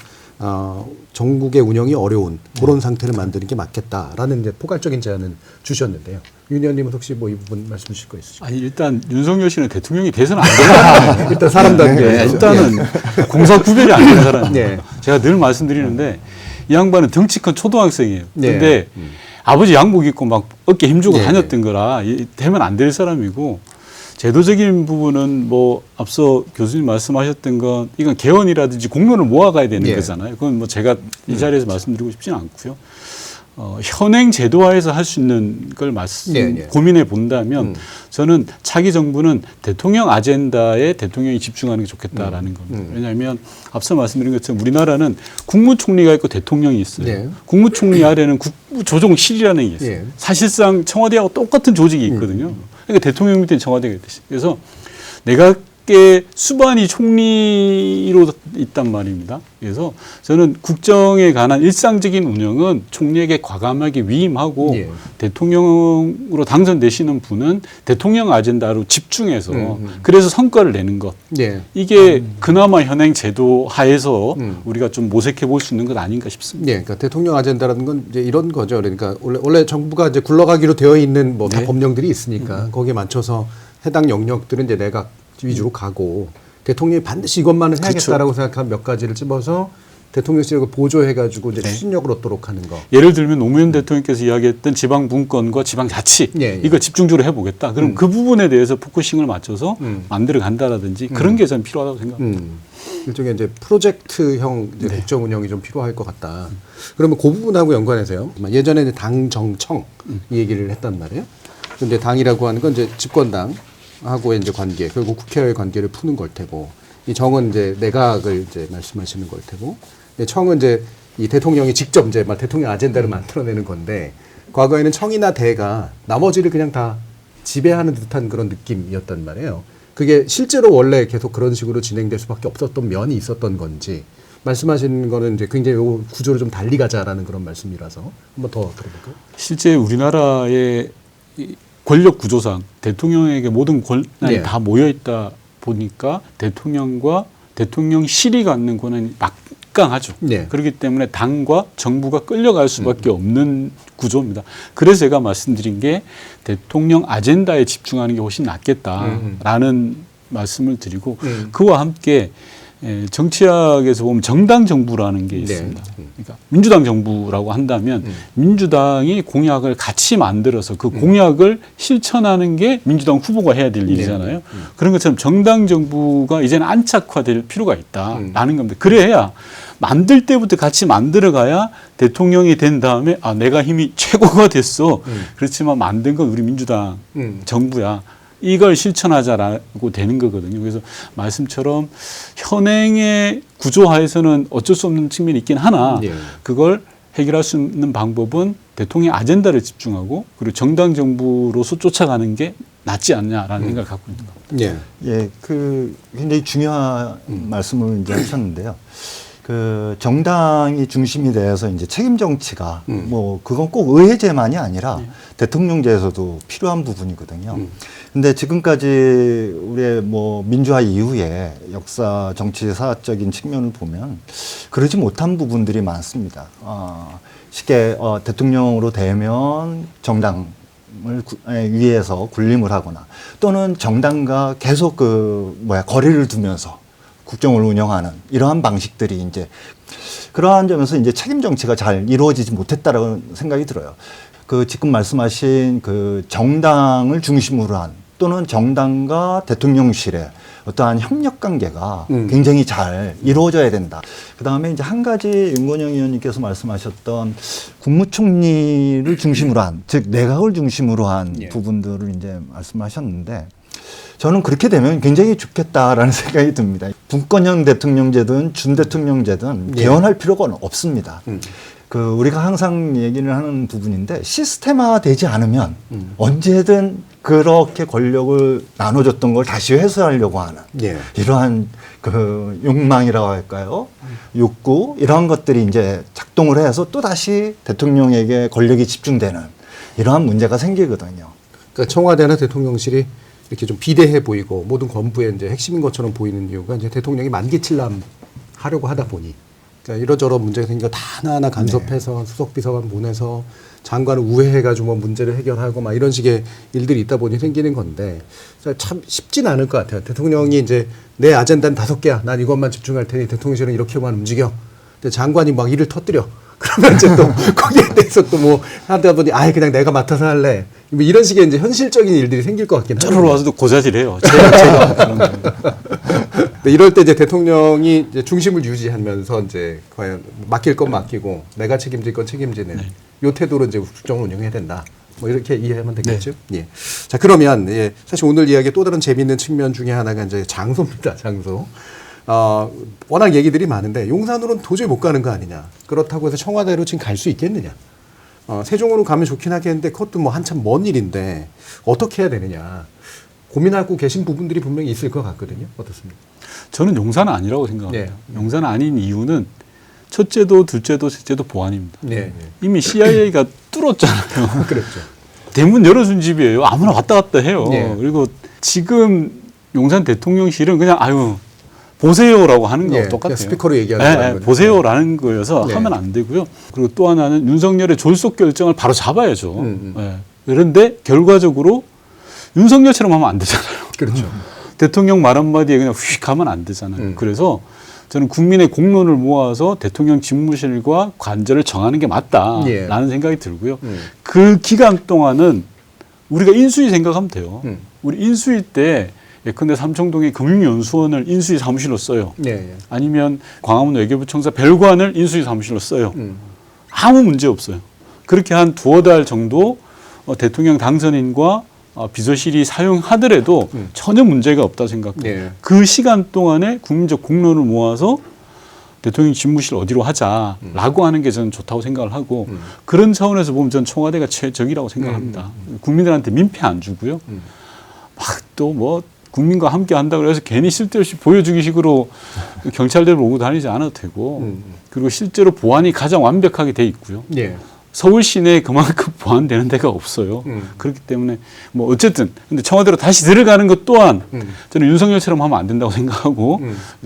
전국의 운영이 어려운 그런 상태를 만드는 게 맞겠다라는 이제 포괄적인 제안을 주셨는데요. 윤 의원님은 혹시 뭐 이 부분 말씀 주실 거 있으실까요? 아니, 일단 윤석열 씨는 대통령이 돼서는 안 되는 일단 사람 단계 일단은 공사 구별이 안 되는 사람이에요. 제가 늘 말씀드리는데 이 양반은 덩치 큰 초등학생이에요. 근데 아버지 양복 입고 막 어깨 힘주고 다녔던 거라 되면 안 될 사람이고, 제도적인 부분은 뭐 앞서 교수님 말씀하셨던 건 이건 개헌이라든지 공론을 모아가야 되는 거잖아요. 그건 뭐 제가 이 자리에서 말씀드리고 싶지는 않고요. 현행 제도화에서 할 수 있는 걸 고민해 본다면 저는 차기 정부는 대통령 아젠다에 대통령이 집중하는 게 좋겠다라는 겁니다. 왜냐하면 앞서 말씀드린 것처럼 우리나라는 국무총리가 있고 대통령이 있어요. 국무총리 아래는 국무조정실이라는 게 있어요. 사실상 청와대하고 똑같은 조직이 있거든요. 그러니까 대통령 밑에 청와대가 있듯이. 그래서 내각의 수반이 총리로 있단 말입니다. 그래서 저는 국정에 관한 일상적인 운영은 총리에게 과감하게 위임하고 대통령으로 당선되시는 분은 대통령 아젠다로 집중해서 그래서 성과를 내는 것. 이게 그나마 현행 제도 하에서 우리가 좀 모색해 볼 수 있는 것 아닌가 싶습니다. 그러니까 대통령 아젠다라는 건 이제 이런 거죠. 그러니까 원래 정부가 이제 굴러가기로 되어 있는 뭐 다 법령들이 있으니까 거기에 맞춰서 해당 영역들은 이제 내각 위주로 가고, 대통령이 반드시 이것만은 해야겠다라고 생각한 몇 가지를 집어서 대통령실을 보조해가지고 이제 추진력을 얻도록 하는 거. 예를 들면 노무현 대통령께서 이야기했던 지방 분권과 지방 자치 이거 집중적으로 해보겠다. 그럼 그 부분에 대해서 포커싱을 맞춰서 만들어 간다라든지 그런 게 저는 필요하다고 생각합니다. 일종의 이제 프로젝트형 이제 국정 운영이 좀 필요할 것 같다. 그러면 그 부분하고 연관해서요. 예전에 이제 당정청 이 얘기를 했단 말이에요. 근데 당이라고 하는 건 이제 집권당 하고의 이제 관계, 결국 국회와의 관계를 푸는 걸 테고, 이 정은 이제 내각을 이제 말씀하시는 걸 테고, 청은 이제 이 대통령이 직접 이제 막 대통령 아젠다를 만들어내는 건데, 과거에는 청이나 대가 나머지를 그냥 다 지배하는 듯한 그런 느낌이었단 말이에요. 그게 실제로 원래 계속 그런 식으로 진행될 수밖에 없었던 면이 있었던 건지, 말씀하시는 거는 이제 굉장히 요 구조를 좀 달리 가자라는 그런 말씀이라서 한번 더 들어볼까요? 실제 우리나라의 권력 구조상 대통령에게 모든 권한이 다 모여 있다 보니까 대통령과 대통령실이 갖는 권한이 막강하죠. 그렇기 때문에 당과 정부가 끌려갈 수밖에 없는 구조입니다. 그래서 제가 말씀드린 게 대통령 아젠다에 집중하는 게 훨씬 낫겠다라는 말씀을 드리고, 그와 함께 정치학에서 보면 정당 정부라는 게 있습니다. 그러니까 민주당 정부라고 한다면 민주당이 공약을 같이 만들어서 그 공약을 실천하는 게 민주당 후보가 해야 될 일이잖아요. 그런 것처럼 정당 정부가 이제는 안착화될 필요가 있다라는 겁니다. 그래야 만들 때부터 같이 만들어가야 대통령이 된 다음에 내가 힘이 최고가 됐어. 그렇지만 만든 건 우리 민주당 정부야. 이걸 실천하자라고 되는 거거든요. 그래서 말씀처럼 현행의 구조하에서는 어쩔 수 없는 측면이 있긴 하나 그걸 해결할 수 있는 방법은 대통령 아젠다를 집중하고 그리고 정당 정부로서 쫓아가는 게 낫지 않냐라는 생각을 갖고 있는 겁니다. 그 굉장히 중요한 말씀을 이제 하셨는데요. 그 정당이 중심이 돼서 이제 책임 정치가 뭐 그건 꼭 의회제만이 아니라 대통령제에서도 필요한 부분이거든요. 근데 지금까지 우리의 뭐 민주화 이후에 역사, 정치사적인 측면을 보면 그러지 못한 부분들이 많습니다. 쉽게 대통령으로 되면 정당을 위해서 군림을 하거나 또는 정당과 계속 거리를 두면서 국정을 운영하는 이러한 방식들이 이제 그러한 점에서 이제 책임 정치가 잘 이루어지지 못했다라는 생각이 들어요. 지금 말씀하신 정당을 중심으로 한 또는 정당과 대통령실의 어떠한 협력 관계가 굉장히 잘 이루어져야 된다. 그 다음에 이제 한 가지 윤건영 의원님께서 말씀하셨던 국무총리를 중심으로 한, 즉 내각을 중심으로 한 부분들을 이제 말씀하셨는데 저는 그렇게 되면 굉장히 좋겠다라는 생각이 듭니다. 분권형 대통령제든 준대통령제든 개헌할 필요가 없습니다. 우리가 항상 얘기를 하는 부분인데 시스템화되지 않으면 언제든 그렇게 권력을 나눠줬던 걸 다시 회수하려고 하는 이러한 욕망이라고 할까요? 욕구 이러한 것들이 이제 작동을 해서 또 다시 대통령에게 권력이 집중되는 이러한 문제가 생기거든요. 그러니까 청와대나 대통령실이 이렇게 좀 비대해 보이고 모든 건부의 이제 핵심인 것처럼 보이는 이유가 이제 대통령이 만기칠람 하려고 하다 보니 그러니까 이러저러 문제가 생겨 다 하나하나 간섭해서 수석비서관 보내서 장관을 우회해가지고 뭐 문제를 해결하고 막 이런 식의 일들이 있다 보니 생기는 건데 참 쉽진 않을 것 같아요. 대통령이 이제 내 아젠다는 5개야. 난 이것만 집중할 테니 대통령실은 이렇게만 움직여. 근데 장관이 막 일을 터뜨려. 그러면 이제 또 거기에 대해서 또 뭐 하다 보니 그냥 내가 맡아서 할래. 뭐 이런 식의 이제 현실적인 일들이 생길 것 같긴 하네요. 저로 와서도 고자질해요. 제가 이럴 때 이제 대통령이 이제 중심을 유지하면서 이제 과연 맡길 건 맡기고 내가 책임질 건 책임지는 요 태도로 이제 국정을 운영해야 된다. 뭐 이렇게 이해하면 되겠죠. 예. 자, 그러면 사실 오늘 이야기의 또 다른 재미있는 측면 중에 하나가 이제 장소입니다. 장소. 워낙 얘기들이 많은데 용산으로는 도저히 못 가는 거 아니냐. 그렇다고 해서 청와대로 지금 갈 수 있겠느냐. 세종으로 가면 좋긴 하겠는데 그것도 뭐 한참 먼 일인데 어떻게 해야 되느냐. 고민하고 계신 부분들이 분명히 있을 것 같거든요. 어떻습니까? 저는 용산은 아니라고 생각합니다. 용산은 아닌 이유는 첫째도 둘째도 셋째도 보안입니다. 이미 CIA가 뚫었잖아요. 그랬죠. 대문 열어준 집이에요. 아무나 왔다 갔다 해요. 그리고 지금 용산 대통령실은 그냥 보세요라고 하는 거하고 똑같아요. 스피커로 얘기하는 거죠. 보세요라는 거여서 하면 안 되고요. 그리고 또 하나는 윤석열의 졸속 결정을 바로 잡아야죠. 그런데 결과적으로 윤석열처럼 하면 안 되잖아요. 그렇죠. 대통령 말 한마디에 그냥 휙 하면 안 되잖아요. 그래서 저는 국민의 공론을 모아서 대통령 집무실과 관절을 정하는 게 맞다라는 생각이 들고요. 그 기간 동안은 우리가 인수위 생각하면 돼요. 우리 인수위 때 예컨대 삼청동의 금융연수원을 인수위 사무실로 써요. 아니면 광화문 외교부 청사 별관을 인수위 사무실로 써요. 아무 문제 없어요. 그렇게 한 2-3달 정도 대통령 당선인과 비서실이 사용하더라도 전혀 문제가 없다 생각해요. 그 시간 동안에 국민적 공론을 모아서 대통령 집무실 어디로 하자라고 하는 게 저는 좋다고 생각을 하고 그런 차원에서 보면 저는 청와대가 최적이라고 생각합니다. 국민들한테 민폐 안 주고요. 막 또 뭐 국민과 함께 한다고 해서 괜히 쓸데없이 보여주기 식으로 경찰대를 오고 다니지 않아도 되고 그리고 실제로 보안이 가장 완벽하게 돼 있고요. 서울 시내에 그만큼 보완되는 데가 없어요. 그렇기 때문에 뭐 어쨌든 근데 청와대로 다시 들어가는 것 또한 저는 윤석열처럼 하면 안 된다고 생각하고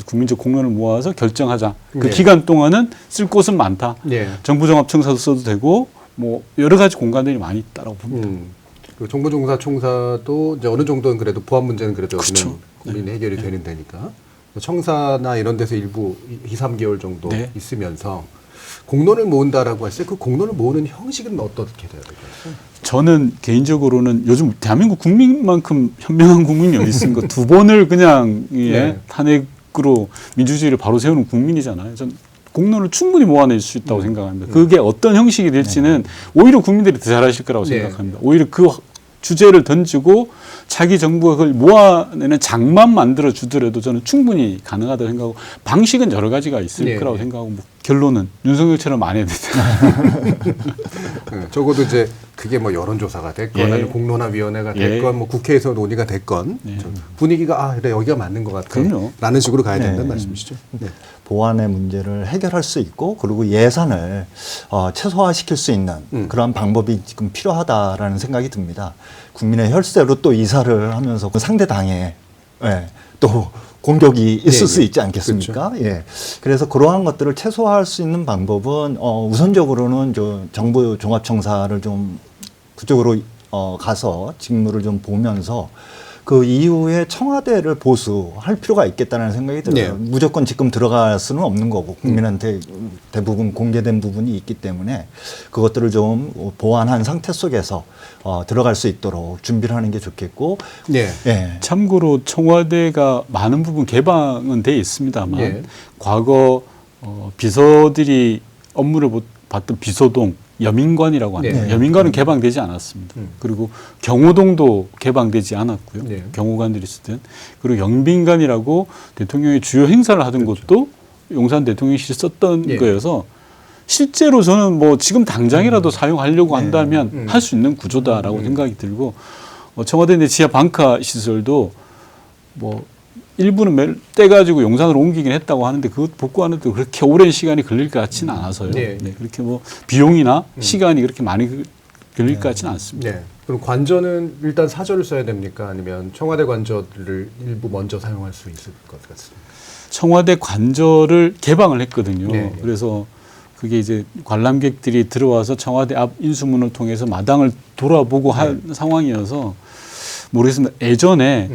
국민적 공론을 모아서 결정하자. 그 기간 동안은 쓸 곳은 많다. 정부종합청사도 써도 되고 뭐 여러 가지 공간들이 많이 있다고 봅니다. 그 정보종사청사도 이제 어느 정도는 그래도 보안 문제는 그래도 국민 해결이 되는 데니까 청사나 이런 데서 일부 2-3개월 정도 있으면서 공론을 모은다라고 했을 때 그 공론을 모으는 형식은 어떻게 돼야 될까요? 저는 개인적으로는 요즘 대한민국 국민만큼 현명한 국민이 어디 있습니까? 2번을 그냥 탄핵으로 민주주의를 바로 세우는 국민이잖아요. 전 공론을 충분히 모아낼 수 있다고 생각합니다. 그게 어떤 형식이 될지는 오히려 국민들이 더 잘하실 거라고 생각합니다. 오히려 그 주제를 던지고 자기 정부가 그걸 모아내는 장만 만들어 주더라도 저는 충분히 가능하다고 생각하고 방식은 여러 가지가 있을 거라고 생각하고 뭐 결론은 윤석열처럼 안 해야 된다. 적어도 이제 그게 뭐 여론조사가 됐건 예. 아니면 공론화위원회가 예. 됐건 뭐 국회에서 논의가 됐건 분위기가 그래 여기가 맞는 것 같아. 그럼요. 라는 식으로 가야 된다는 네. 말씀이시죠. 네. 보안의 문제를 해결할 수 있고 그리고 예산을 최소화시킬 수 있는 그런 방법이 지금 필요하다라는 생각이 듭니다. 국민의 혈세로 또 이사를 하면서 그 상대 당에 또 공격이 있을 수 있지 않겠습니까? 그렇죠. 예. 그래서 그러한 것들을 최소화할 수 있는 방법은 우선적으로는 정부 종합청사를 좀 그쪽으로 가서 직무를 좀 보면서 그 이후에 청와대를 보수할 필요가 있겠다는 생각이 들어요. 네. 무조건 지금 들어갈 수는 없는 거고 국민한테 대부분 공개된 부분이 있기 때문에 그것들을 좀 보완한 상태 속에서 들어갈 수 있도록 준비를 하는 게 좋겠고. 네. 예. 참고로 청와대가 많은 부분 개방은 돼 있습니다만 예. 과거 비서들이 업무를 받던 비서동 여민관이라고 합니다. 네. 여민관은 개방되지 않았습니다. 그리고 경호동도 개방되지 않았고요. 네. 경호관들이 쓰던. 그리고 영빈관이라고 대통령의 주요 행사를 하던 곳도 용산 대통령실이 썼던 네. 거여서 실제로 저는 뭐 지금 당장이라도 사용하려고 한다면 할 수 있는 구조다라고 생각이 들고 청와대 내 지하 방카 시설도 뭐 일부는 떼가지고 용산으로 옮기긴 했다고 하는데 그것 복구하는데 그렇게 오랜 시간이 걸릴 것 같지는 않아서요. 네. 네, 그렇게 뭐 비용이나 시간이 그렇게 많이 걸릴 것 같지는 않습니다. 네. 그럼 관저는 일단 사저를 써야 됩니까? 아니면 청와대 관저를 일부 먼저 사용할 수 있을 것 같습니다. 청와대 관저를 개방을 했거든요. 네. 그래서 그게 이제 관람객들이 들어와서 청와대 앞 인수문을 통해서 마당을 돌아보고 한 상황이어서 모르겠습니다. 예전에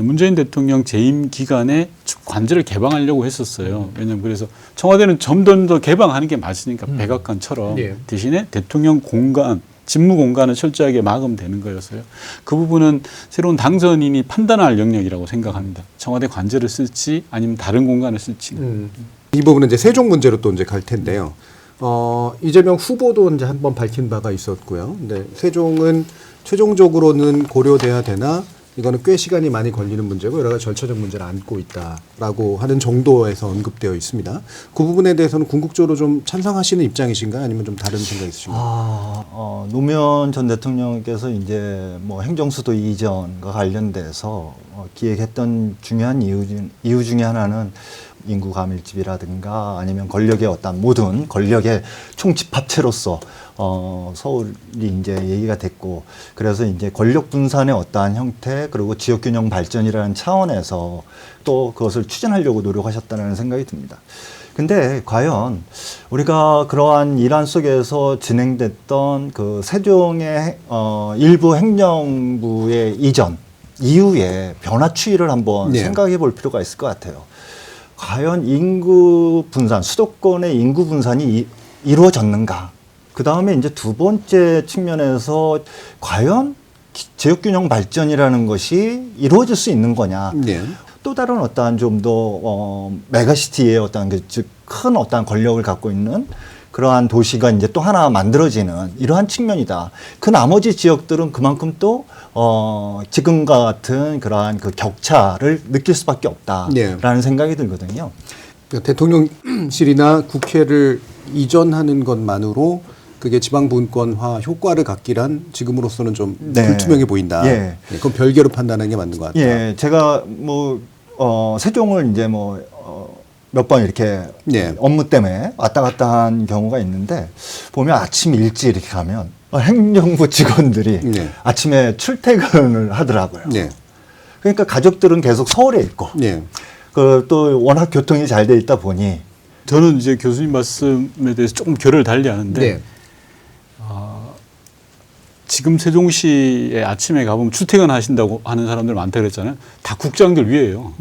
문재인 대통령 재임 기간에 관저를 개방하려고 했었어요. 왜냐하면 그래서 청와대는 점점 더 개방하는 게 맞으니까 백악관처럼 예. 대신에 대통령 공간, 직무 공간을 철저하게 막으면 되는 거였어요. 그 부분은 새로운 당선인이 판단할 영역이라고 생각합니다. 청와대 관저를 쓸지 아니면 다른 공간을 쓸지는. 이 부분은 이제 세종 문제로 또 이제 갈 텐데요. 이재명 후보도 이제 한번 밝힌 바가 있었고요. 근데 세종은 최종적으로는 고려돼야 되나 이거는 꽤 시간이 많이 걸리는 문제고 여러 가지 절차적 문제를 안고 있다라고 하는 정도에서 언급되어 있습니다. 그 부분에 대해서는 궁극적으로 좀 찬성하시는 입장이신가요? 아니면 좀 다른 생각 있으신가요? 노무현 전 대통령께서 이제 뭐 행정수도 이전과 관련돼서 기획했던 중요한 이유 중에 하나는 인구 가밀집이라든가 아니면 권력의 어떤 모든 권력의 총집합체로서 서울이 이제 얘기가 됐고 그래서 이제 권력 분산의 어떠한 형태 그리고 지역균형 발전이라는 차원에서 또 그것을 추진하려고 노력하셨다는 생각이 듭니다. 근데 과연 우리가 그러한 일환 속에서 진행됐던 그 세종의 일부 행정부의 이전 이후에 변화 추이를 한번 네. 생각해 볼 필요가 있을 것 같아요. 과연 인구 분산, 수도권의 인구 분산이 이루어졌는가? 그 다음에 이제 두 번째 측면에서 과연 지역균형 발전이라는 것이 이루어질 수 있는 거냐? 네. 또 다른 어떠한 좀 더 메가시티의 어떠한 즉 큰 어떠한 권력을 갖고 있는 그러한 도시가 이제 또 하나 만들어지는 이러한 측면이다. 그 나머지 지역들은 그만큼 또 지금과 같은 그러한 그 격차를 느낄 수밖에 없다라는 네. 생각이 들거든요. 그러니까 대통령실이나 국회를 이전하는 것만으로 그게 지방분권화 효과를 갖기란 지금으로서는 좀 네. 불투명해 보인다. 예. 그건 별개로 판단하는 게 맞는 것 같다. 예, 제가 뭐 세종을 이제 뭐 몇 번 이렇게 네. 업무 때문에 왔다 갔다 한 경우가 있는데 보면 아침 일찍 이렇게 가면 행정부 직원들이 네. 아침에 출퇴근을 하더라고요. 네. 그러니까 가족들은 계속 서울에 있고 네. 또 워낙 교통이 잘 돼 있다 보니 저는 이제 교수님 말씀에 대해서 조금 결을 달리 하는데 네. 지금 세종시에 아침에 가보면 출퇴근 하신다고 하는 사람들 많다 그랬잖아요. 다 국장들 위에요.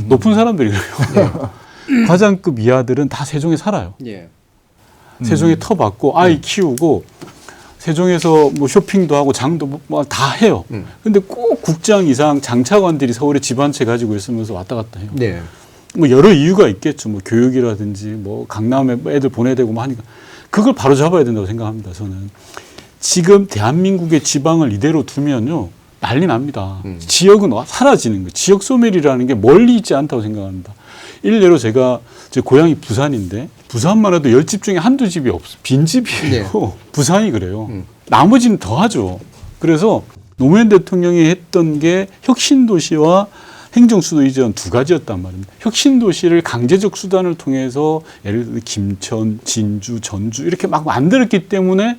높은 사람들이 그래요. 과장급 이하들은 다 세종에 살아요. 예. 세종에 터 받고 아이 키우고 세종에서 뭐 쇼핑도 하고 장도 뭐 다 해요. 근데 꼭 국장 이상 장차관들이 서울에 집 한 채 가지고 있으면서 왔다 갔다 해요. 네. 뭐 여러 이유가 있겠죠. 뭐 교육이라든지 뭐 강남에 애들 보내야 되고 뭐 하니까 그걸 바로 잡아야 된다고 생각합니다. 저는 지금 대한민국의 지방을 이대로 두면요 난리 납니다. 지역은 사라지는 거예요. 지역 소멸이라는 게 멀리 있지 않다고 생각합니다. 일례로 제가 제 고향이 부산인데 부산만 해도 10집 중에 한두 집이 없어. 빈집이에요. 네. 부산이 그래요. 나머지는 더 하죠. 그래서 노무현 대통령이 했던 게 혁신도시와 행정수도 이전 두 가지였단 말입니다. 혁신도시를 강제적 수단을 통해서 예를 들어 김천, 진주, 전주 이렇게 막 만들었기 때문에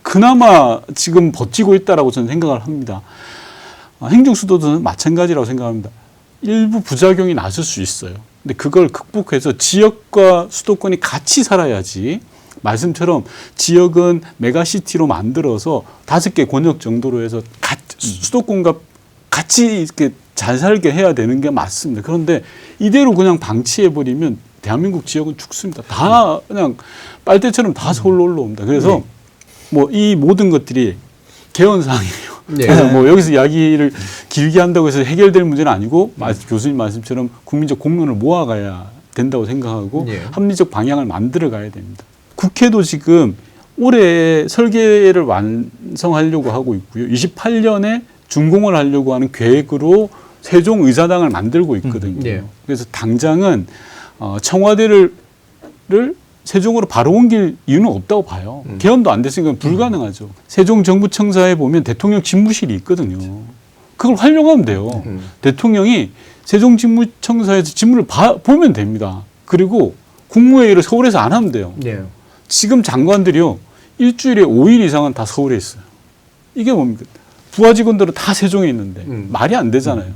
그나마 지금 버티고 있다라고 저는 생각을 합니다. 행정수도도 마찬가지라고 생각합니다. 일부 부작용이 났을 수 있어요. 근데 그걸 극복해서 지역과 수도권이 같이 살아야지. 말씀처럼 지역은 메가시티로 만들어서 5개 권역 정도로 해서 수도권과 같이 이렇게 잘 살게 해야 되는 게 맞습니다. 그런데 이대로 그냥 방치해버리면 대한민국 지역은 죽습니다. 다 그냥 빨대처럼 다 서울로 올라옵니다. 그래서 뭐 이 모든 것들이 개헌사항이에요. 네. 그래서 뭐 여기서 이야기를 길게 한다고 해서 해결될 문제는 아니고 교수님 말씀처럼 국민적 공론을 모아가야 된다고 생각하고 네. 합리적 방향을 만들어 가야 됩니다. 국회도 지금 올해 설계를 완성하려고 하고 있고요. 28년에 준공을 하려고 하는 계획으로 세종의사당을 만들고 있거든요. 네. 그래서 당장은 청와대를 세종으로 바로 옮길 이유는 없다고 봐요. 개헌도 안 됐으니까 불가능하죠. 세종정부청사에 보면 대통령 집무실이 있거든요. 그걸 활용하면 돼요. 대통령이 세종집무청사에서 집무를 보면 됩니다. 그리고 국무회의를 서울에서 안 하면 돼요. 네. 지금 장관들이요. 일주일에 5일 이상은 다 서울에 있어요. 이게 뭡니까? 부하 직원들은 다 세종에 있는데 말이 안 되잖아요.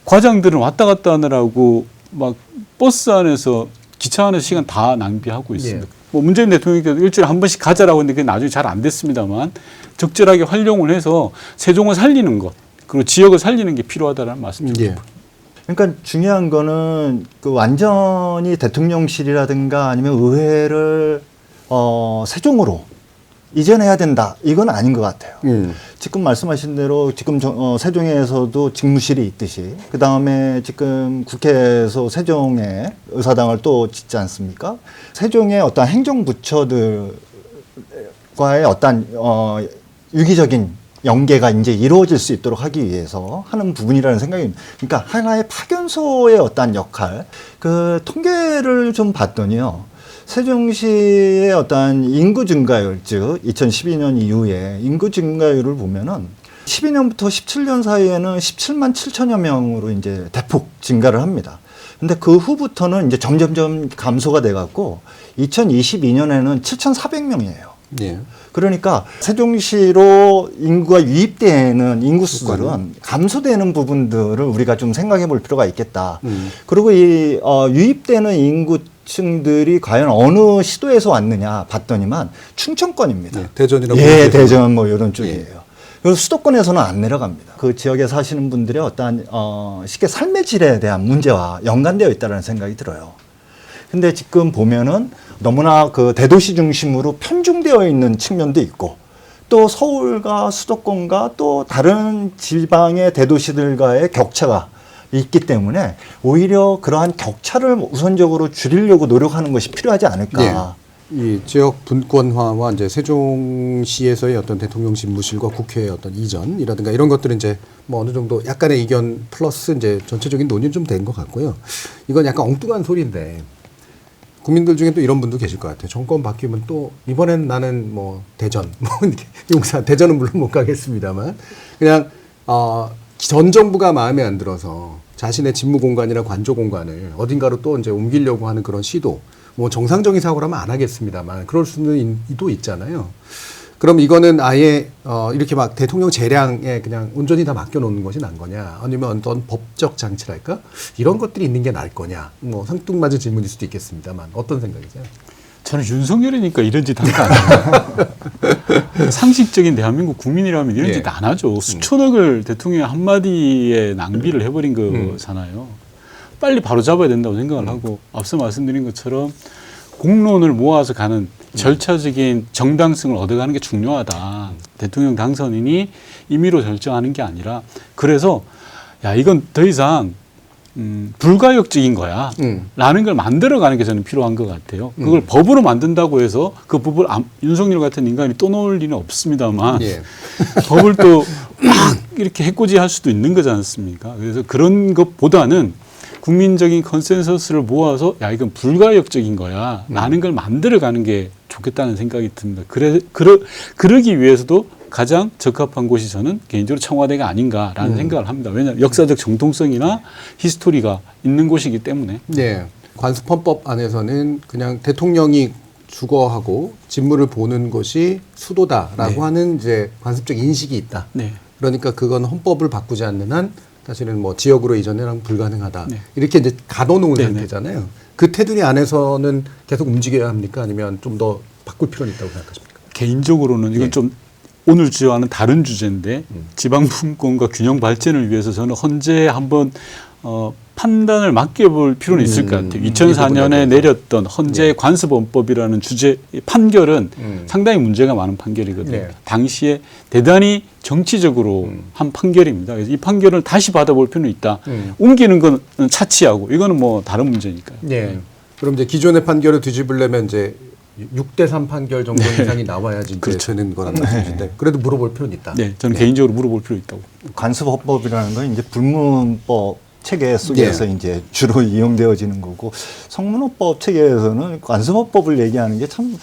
과장들은 왔다 갔다 하느라고 막 버스 안에서 기차 안에서 시간 다 낭비하고 있습니다. 예. 뭐 문재인 대통령이 일주일에 한 번씩 가자라고 했는데 그게 나중에 잘 안 됐습니다만 적절하게 활용을 해서 세종을 살리는 것 그리고 지역을 살리는 게 필요하다는 말씀입니다. 예. 그러니까 중요한 거는 그 완전히 대통령실이라든가 아니면 의회를 세종으로 이전해야 된다. 이건 아닌 것 같아요. 지금 말씀하신 대로 지금 세종에서도 직무실이 있듯이 그 다음에 지금 국회에서 세종에 의사당을 또 짓지 않습니까? 세종의 어떤 행정부처들과의 어떤 유기적인 연계가 이제 이루어질 수 있도록 하기 위해서 하는 부분이라는 생각입니다. 그러니까 하나의 파견소의 어떤 역할, 그 통계를 좀 봤더니요. 세종시의 어떤 인구 증가율, 즉 2012년 이후에 인구 증가율을 보면은 12년부터 17년 사이에는 17만 7천여 명으로 이제 대폭 증가를 합니다. 근데 그 후부터는 이제 점점점 감소가 돼 갖고 2022년에는 7,400명이에요. 예. 그러니까 세종시로 인구가 유입되는 인구 수들은 감소되는 부분들을 우리가 좀 생각해 볼 필요가 있겠다. 그리고 이 유입되는 인구층들이 과연 어느 시도에서 왔느냐 봤더니만 충청권입니다. 예. 대전이라고. 예, 대전 뭐 이런 쪽이에요. 그리고 수도권에서는 안 내려갑니다. 그 지역에 사시는 분들의 어떤 쉽게 삶의 질에 대한 문제와 연관되어 있다는 생각이 들어요. 근데 지금 보면은 너무나 그 대도시 중심으로 편중되어 있는 측면도 있고 또 서울과 수도권과 또 다른 지방의 대도시들과의 격차가 있기 때문에 오히려 그러한 격차를 우선적으로 줄이려고 노력하는 것이 필요하지 않을까. 예. 이 지역 분권화와 이제 세종시에서의 어떤 대통령 집무실과 국회의 어떤 이전이라든가 이런 것들은 이제 뭐 어느 정도 약간의 이견 플러스 이제 전체적인 논의는 좀 된 것 같고요. 이건 약간 엉뚱한 소리인데 국민들 중에 또 이런 분도 계실 것 같아요. 정권 바뀌면 또 이번엔 나는 뭐 대전, 뭐 용산, 대전은 물론 못 가겠습니다만 그냥 전 정부가 마음에 안 들어서 자신의 직무 공간이나 관조 공간을 어딘가로 또 이제 옮기려고 하는 그런 시도, 뭐 정상적인 사고라면 안 하겠습니다만 그럴 수는 또 있잖아요. 그럼 이거는 아예 이렇게 막 대통령 재량에 그냥 온전히 다 맡겨놓는 것이 난 거냐, 아니면 어떤 법적 장치랄까 이런 것들이 있는 게 나을 거냐, 뭐 상뚱맞은 질문일 수도 있겠습니다만 어떤 생각이세요? 저는 윤석열이니까 이런 짓 하는 거 아니에요. 상식적인 대한민국 국민이라면 이런 예. 짓 안 하죠. 수천억을 대통령 한마디에 낭비를 해버린 거잖아요. 빨리 바로 잡아야 된다고 생각을 하고 앞서 말씀드린 것처럼 공론을 모아서 가는 절차적인 정당성을 얻어가는 게 중요하다. 대통령 당선인이 임의로 결정하는 게 아니라 그래서 야 이건 더 이상 불가역적인 거야 라는 걸 만들어가는 게 저는 필요한 것 같아요. 그걸 법으로 만든다고 해서 그 법을 윤석열 같은 인간이 또 놓을 리는 없습니다만 예. 법을 또 막 이렇게 해코지할 수도 있는 거지 않습니까? 그래서 그런 것보다는 국민적인 컨센서스를 모아서 야 이건 불가역적인 거야 라는 걸 만들어가는 게 좋겠다는 생각이 듭니다. 그러기 위해서도 가장 적합한 곳이 저는 개인적으로 청와대가 아닌가라는 생각을 합니다. 왜냐하면 역사적 정통성이나 히스토리가 있는 곳이기 때문에. 네. 관습헌법 안에서는 그냥 대통령이 주거하고 직무를 보는 것이 수도다라고 네. 하는 이제 관습적 인식이 있다. 네. 그러니까 그건 헌법을 바꾸지 않는 한 사실은 뭐 지역으로 이전이랑 불가능하다. 네. 이렇게 이제 가둬놓은 네네. 상태잖아요. 그 테두리 안에서는 계속 움직여야 합니까? 아니면 좀 더 바꿀 필요는 있다고 생각하십니까? 개인적으로는 이건 예. 좀 오늘 주제와는 다른 주제인데 지방분권과 균형 발전을 위해서 저는 헌재에 한번 판단을 맡겨볼 필요는 있을 것 같아요. 이 2004년에 부분에 내렸던 헌재의 관습헌법이라는 주제 판결은 상당히 문제가 많은 판결이거든요. 네. 당시에 대단히 정치적으로 한 판결입니다. 그래서 이 판결을 다시 받아볼 필요는 있다. 옮기는 건 차치하고 이거는 뭐 다른 문제니까요. 네. 그럼 이제 기존의 판결을 뒤집으려면 이제 6대3 판결 정도 이상이 나와야지 이제 그렇죠. 되는 거란 말씀이신데 그래도 물어볼 필요는 있다. 네, 저는 개인적으로 물어볼 필요 있다고. 관습헌법이라는 건 이제 불문법 체계 속에서 예. 이제 주로 이용되어지는 거고 성문헌법 체계에서는 관습헌법을 얘기하는 게 참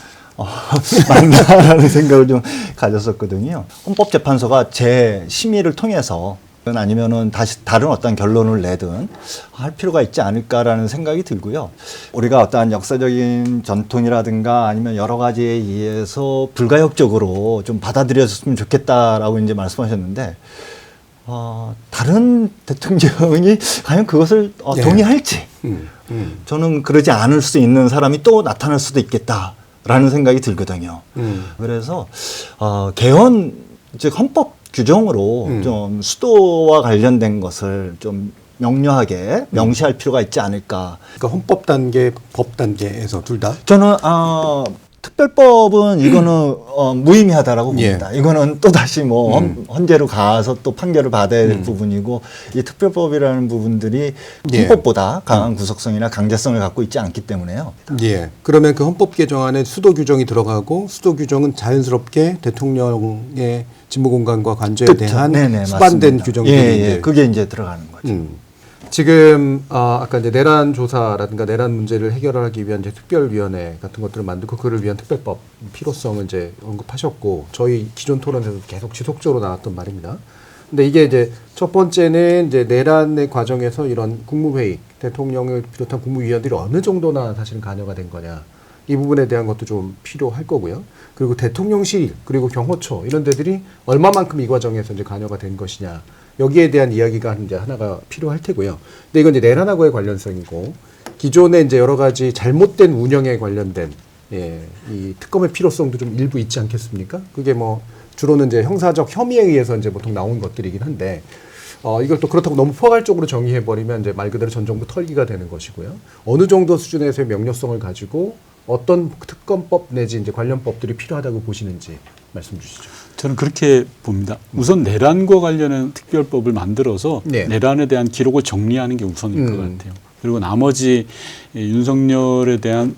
맞나라는 생각을 좀 가졌었거든요. 헌법재판소가 제 심의를 통해서 아니면은 다시 다른 어떤 결론을 내든 할 필요가 있지 않을까라는 생각이 들고요. 우리가 어떠한 역사적인 전통이라든가 아니면 여러 가지에 의해서 불가역적으로 좀 받아들여졌으면 좋겠다라고 이제 말씀하셨는데 다른 대통령이 과연 그것을 네. 동의할지 저는 그러지 않을 수 있는 사람이 또 나타날 수도 있겠다라는 생각이 들거든요. 그래서 개헌 즉 헌법 규정으로 좀 수도와 관련된 것을 좀 명료하게 명시할 필요가 있지 않을까. 그러니까 헌법 단계, 법 단계에서 둘 다. 저는 특별법은 이거는 무의미하다라고 예. 봅니다. 이거는 또 다시 뭐 헌재로 가서 또 판결을 받아야 될 부분이고 이 특별법이라는 부분들이 예. 헌법보다 강한 구속성이나 강제성을 갖고 있지 않기 때문에요. 예. 그러면 그 헌법 개정안에 수도 규정이 들어가고 수도 규정은 자연스럽게 대통령의 직무 공간과 관저에 그렇죠. 대한 네네, 수반된 맞습니다. 규정들이 예, 이제 예. 그게 이제 들어가는 거죠. 지금 아까 이제 내란 조사라든가 내란 문제를 해결하기 위한 이제 특별위원회 같은 것들을 만들고 그를 위한 특별법 필요성을 이제 언급하셨고 저희 기존 토론에서 계속 지속적으로 나왔던 말입니다. 근데 이게 이제 첫 번째는 이제 내란의 과정에서 이런 국무회의 대통령을 비롯한 국무위원들이 어느 정도나 사실은 관여가 된 거냐 이 부분에 대한 것도 좀 필요할 거고요. 그리고 대통령실 그리고 경호처 이런 데들이 얼마만큼 이 과정에서 이제 관여가 된 것이냐. 여기에 대한 이야기가 이제 하나가 필요할 테고요. 근데 이건 이제 내란하고의 관련성이고 기존에 이제 여러 가지 잘못된 운영에 관련된 이 특검의 필요성도 좀 일부 있지 않겠습니까? 그게 뭐 주로는 이제 형사적 혐의에 의해서 이제 보통 나온 것들이긴 한데 이걸 또 그렇다고 너무 포괄적으로 정의해 버리면 이제 말 그대로 전 정부 털기가 되는 것이고요. 어느 정도 수준에서의 명료성을 가지고 어떤 특검법 내지 이제 관련 법들이 필요하다고 보시는지 말씀 주시죠. 저는 그렇게 봅니다. 우선 내란과 관련한 특별법을 만들어서 네. 내란에 대한 기록을 정리하는 게 우선일 것 같아요. 그리고 나머지 윤석열에 대한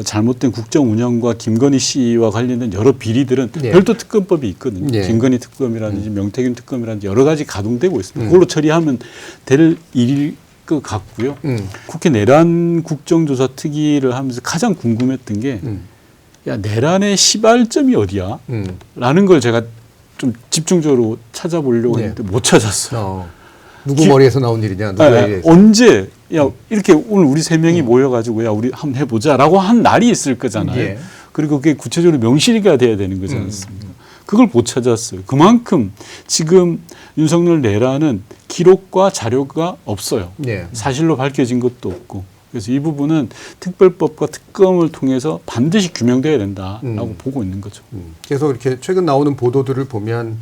잘못된 국정 운영과 김건희 씨와 관련된 여러 비리들은 네. 별도 특검법이 있거든요. 네. 김건희 특검이라든지 명태균 특검이라든지 여러 가지 가동되고 있습니다. 그걸로 처리하면 될 일일 것 같고요. 국회 내란 국정조사 특위를 하면서 가장 궁금했던 게 야, 내란의 시발점이 어디야? 라는 걸 제가 좀 집중적으로 찾아보려고 네. 했는데 못 찾았어요. 누구 머리에서 나온 일이냐? 누구에게 언제 야 이렇게 오늘 우리 세 명이 모여가지고 야 우리 한번 해보자라고 한 날이 있을 거잖아요. 예. 그리고 그게 구체적으로 명시가 돼야 되는 거지 않습니까? 그걸 못 찾았어요. 그만큼 지금 윤석열 내란은 기록과 자료가 없어요. 예. 사실로 밝혀진 것도 없고. 그래서 이 부분은 특별법과 특검을 통해서 반드시 규명돼야 된다라고 보고 있는 거죠. 계속 이렇게 최근 나오는 보도들을 보면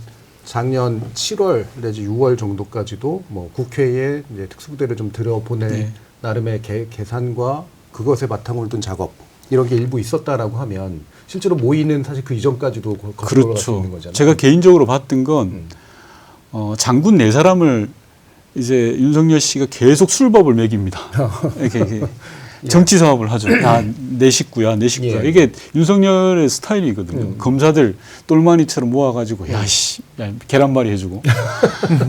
작년 7월 내지 6월 정도까지도 뭐 국회에 이제 특수부대를 좀 들여보낼 네. 나름의 계산과 그것에 바탕을 둔 작업 이런 게 일부 있었다라고 하면 실제로 모이는 사실 그 이전까지도 거슬러 올라갈 수 있는 그렇죠. 거잖아요. 제가 개인적으로 봤던 건 장군 네 사람을 이제 윤석열 씨가 계속 술법을 먹입니다. 이렇게 정치 사업을 하죠. 야, 내 식구야, 내 식구야. 예. 이게 윤석열의 스타일이거든요. 검사들 똘마니처럼 모아가지고 야, 씨, 야, 계란말이 해주고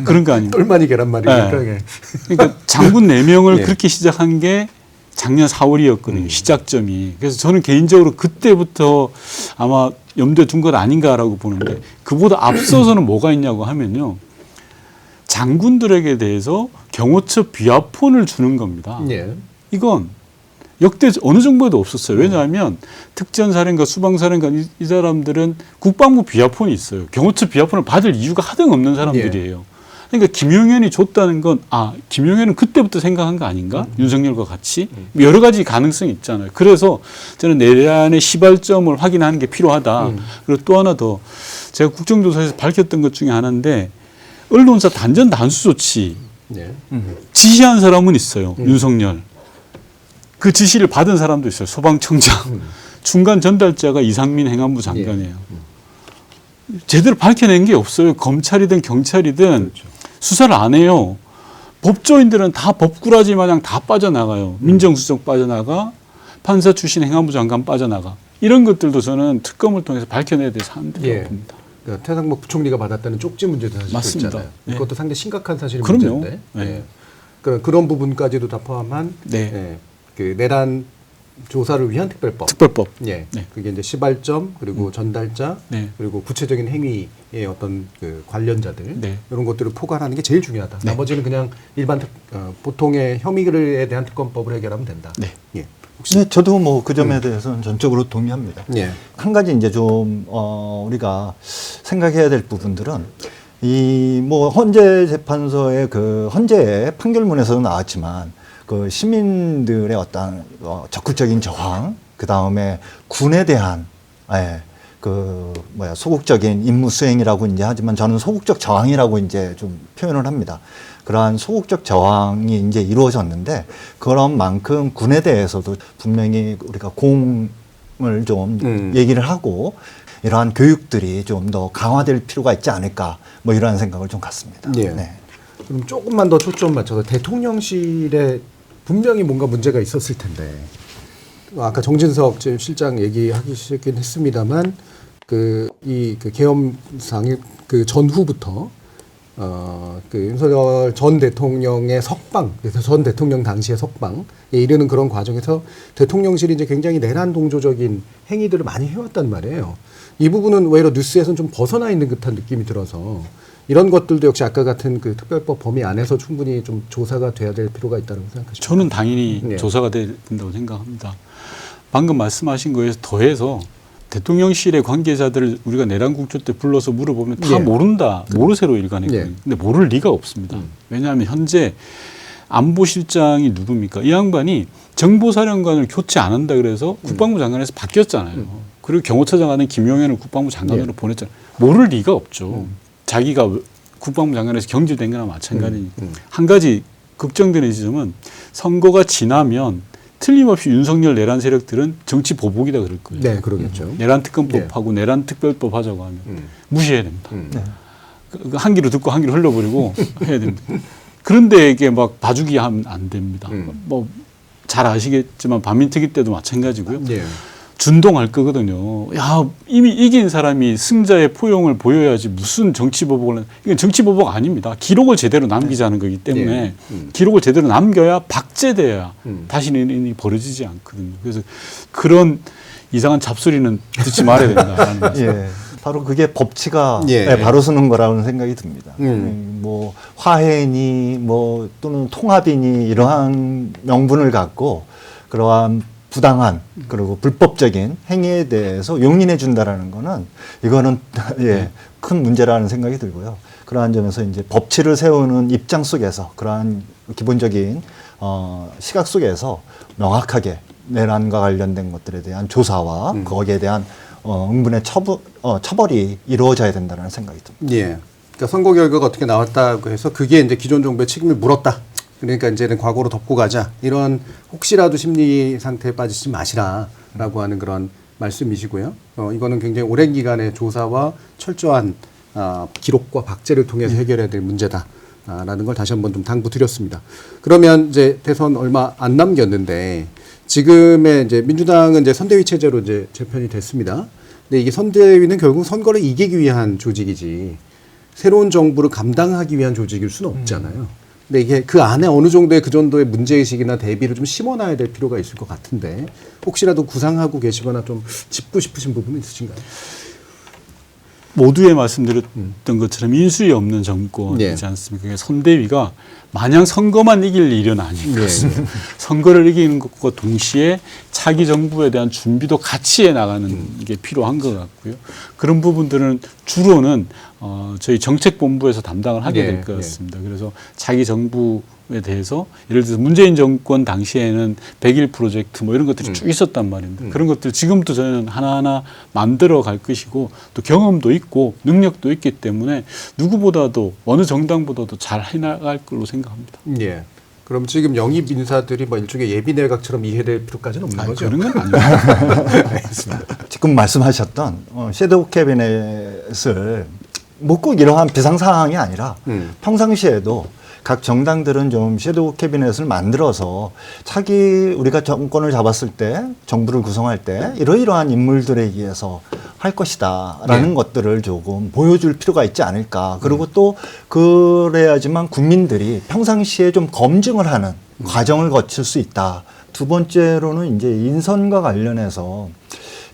그런 거 아닙니까? 똘마니 계란말이니까. 네. 그러니까 장군 4명을 예. 그렇게 시작한 게 작년 4월이었거든요. 시작점이. 그래서 저는 개인적으로 그때부터 아마 염두에 둔 것 아닌가라고 보는데 그보다 앞서서는 뭐가 있냐고 하면요. 장군들에게 대해서 경호처 비화폰을 주는 겁니다. 예. 이건 역대 어느 정부에도 없었어요. 왜냐하면 특전사령관, 수방사령관 이 사람들은 국방부 비화폰이 있어요. 경호처 비화폰을 받을 이유가 하등 없는 사람들이에요. 그러니까 김용현이 줬다는 건 김용현은 그때부터 생각한 거 아닌가? 윤석열과 같이 여러 가지 가능성이 있잖아요. 그래서 저는 내란의 시발점을 확인하는 게 필요하다. 그리고 또 하나 더 제가 국정조사에서 밝혔던 것 중에 하나인데 언론사 단전 단수 조치 예. 지시한 사람은 있어요. 윤석열. 그 지시를 받은 사람도 있어요. 소방청장. 중간 전달자가 이상민 행안부 장관이에요. 제대로 밝혀낸 게 없어요. 검찰이든 경찰이든 그렇죠. 수사를 안 해요. 법조인들은 다 법꾸라지 마냥 다 빠져나가요. 민정수석 빠져나가, 판사 출신 행안부 장관 빠져나가. 이런 것들도 저는 특검을 통해서 밝혀내야 될 사안들이라고 예. 봅니다. 그러니까 태상목 부총리가 받았다는 쪽지 문제도 사실 맞습니다. 있잖아요. 예. 그것도 상당히 심각한 사실 그럼요. 문제인데. 예. 예. 그런 부분까지도 다 포함한 네. 예. 그 내란 조사를 위한 특별법. 특별법. 예. 네. 그게 이제 시발점 그리고 전달자 네. 그리고 구체적인 행위의 어떤 그 관련자들 네. 이런 것들을 포괄하는 게 제일 중요하다. 네. 나머지는 그냥 일반 보통의 혐의에 대한 특검법을 해결하면 된다. 네. 예. 네, 저도 뭐 그 점에 대해서는 전적으로 동의합니다. 예. 한 가지 이제 좀 우리가 생각해야 될 부분들은 이 뭐 헌재 재판소의 그 헌재의 판결문에서도 나왔지만 그 시민들의 어떤 적극적인 저항, 그 다음에 군에 대한 그 소극적인 임무 수행이라고 이제 하지만 저는 소극적 저항이라고 이제 좀 표현을 합니다. 그러한 소극적 저항이 이제 이루어졌는데 그런 만큼 군에 대해서도 분명히 우리가 공을 좀 얘기를 하고 이러한 교육들이 좀 더 강화될 필요가 있지 않을까 뭐 이러한 생각을 좀 갖습니다. 예. 네. 그럼 조금만 더 초점 맞춰서 대통령실에 분명히 뭔가 문제가 있었을 텐데 아까 정진석 실장 얘기하기 시작긴 했습니다만 그 계엄상 그 전후부터 그 윤석열 전 대통령의 석방, 그래서 전 대통령 당시의 석방에 이르는 그런 과정에서 대통령실이 이제 굉장히 내란 동조적인 행위들을 많이 해왔단 말이에요. 이 부분은 오히려 뉴스에서는 좀 벗어나 있는 듯한 느낌이 들어서 이런 것들도 역시 아까 같은 그 특별법 범위 안에서 충분히 좀 조사가 돼야 될 필요가 있다고 생각하십니까? 저는 당연히 네. 조사가 돼야 된다고 생각합니다. 방금 말씀하신 거에서 더해서 대통령실의 관계자들을 우리가 내란 국조 때 불러서 물어보면 다 예. 모른다. 모르쇠로 일관했거든요. 예. 근데 모를 리가 없습니다. 왜냐하면 현재 안보실장이 누굽니까? 이 양반이 정보사령관을 교체 안 한다 그래서 국방부 장관에서 바뀌었잖아요. 그리고 경호처장하는 김용현을 국방부 장관으로 보냈잖아요. 모를 리가 없죠. 자기가 국방부 장관에서 경질된 거나 마찬가지니까. 한 가지 걱정되는 지점은 선거가 지나면 틀림없이 윤석열 내란 세력들은 정치 보복이다 그럴 거예요. 네, 그러겠죠. 내란 특검법하고 내란 특별법 하자고 하면 무시해야 됩니다. 네. 한 귀로 듣고 한 귀로 흘려버리고 해야 됩니다. 그런데 이게 막 봐주기 하면 안 됩니다. 뭐 잘 아시겠지만 반민특위 때도 마찬가지고요. 예. 준동할 거거든요. 야, 이미 이긴 사람이 승자의 포용을 보여야지 무슨 정치보복을. 이건 정치보복 아닙니다. 기록을 제대로 남기자는 거기 때문에 기록을 제대로 남겨야 박제돼야 다시는 일이 벌어지지 않거든요. 그래서 그런 이상한 잡소리는 듣지 말아야 된다라는 말씀. 예. 바로 그게 법치가 예. 바로 서는 거라는 생각이 듭니다. 뭐 화해니 뭐 또는 통합이니 이러한 명분을 갖고 그러한 부당한 그리고 불법적인 행위에 대해서 용인해 준다라는 거는 이거는 큰 문제라는 생각이 들고요. 그러한 점에서 이제 법치를 세우는 입장 속에서 그러한 기본적인 시각 속에서 명확하게 내란과 관련된 것들에 대한 조사와 거기에 대한 응분의 처벌이 이루어져야 된다는 생각이 듭니다. 예. 그러니까 선거 결과가 어떻게 나왔다고 해서 그게 이제 기존 정부의 책임을 물었다. 그러니까 이제는 과거로 덮고 가자. 이런 혹시라도 심리 상태에 빠지지 마시라라고 하는 그런 말씀이시고요. 이거는 굉장히 오랜 기간의 조사와 철저한 기록과 박제를 통해서 해결해야 될 문제다라는 걸 다시 한번 좀 당부드렸습니다. 그러면 이제 대선 얼마 안 남겼는데 지금의 이제 민주당은 이제 선대위 체제로 이제 재편이 됐습니다. 근데 이게 선대위는 결국 선거를 이기기 위한 조직이지 새로운 정부를 감당하기 위한 조직일 수는 없잖아요. 근데 이게 그 안에 어느 정도의 그 정도의 문제의식이나 대비를 좀 심어놔야 될 필요가 있을 것 같은데 혹시라도 구상하고 계시거나 좀 짚고 싶으신 부분은 있으신가요? 모두에 말씀드렸던 것처럼 인수위 없는 정권이지 않습니까? 그러니까 선대위가 마냥 선거만 이길 일은 아닌 것 같습니다. 선거를 이기는 것과 동시에 차기 정부에 대한 준비도 같이 해나가는 게 필요한 것 같고요. 그런 부분들은 주로는 저희 정책본부에서 담당을 하게 될 것 같습니다. 그래서 차기 정부에 대해서 예를 들어서 문재인 정권 당시에는 100일 프로젝트 뭐 이런 것들이 쭉 있었단 말입니다. 그런 것들 지금부터 저는 하나하나 만들어 갈 것이고 또 경험도 있고 능력도 있기 때문에 누구보다도 어느 정당보다도 잘 해나갈 걸로 생각합니다. 예. 그럼 지금 영입 인사들이 뭐 일종의 예비 내각처럼 이해될 필요까지는 없는 거죠? 그런 건 아닙니다. 알겠습니다. 지금 말씀하셨던 섀도우 캐비넷을 뭐 꼭 이러한 비상 상황이 아니라 평상시에도 각 정당들은 좀 섀도우 캐비넷을 만들어서 차기 우리가 정권을 잡았을 때 정부를 구성할 때 이러이러한 인물들에 의해서 할 것이다라는 것들을 조금 보여줄 필요가 있지 않을까. 그리고 또 그래야지만 국민들이 평상시에 좀 검증을 하는 과정을 거칠 수 있다. 두 번째로는 이제 인선과 관련해서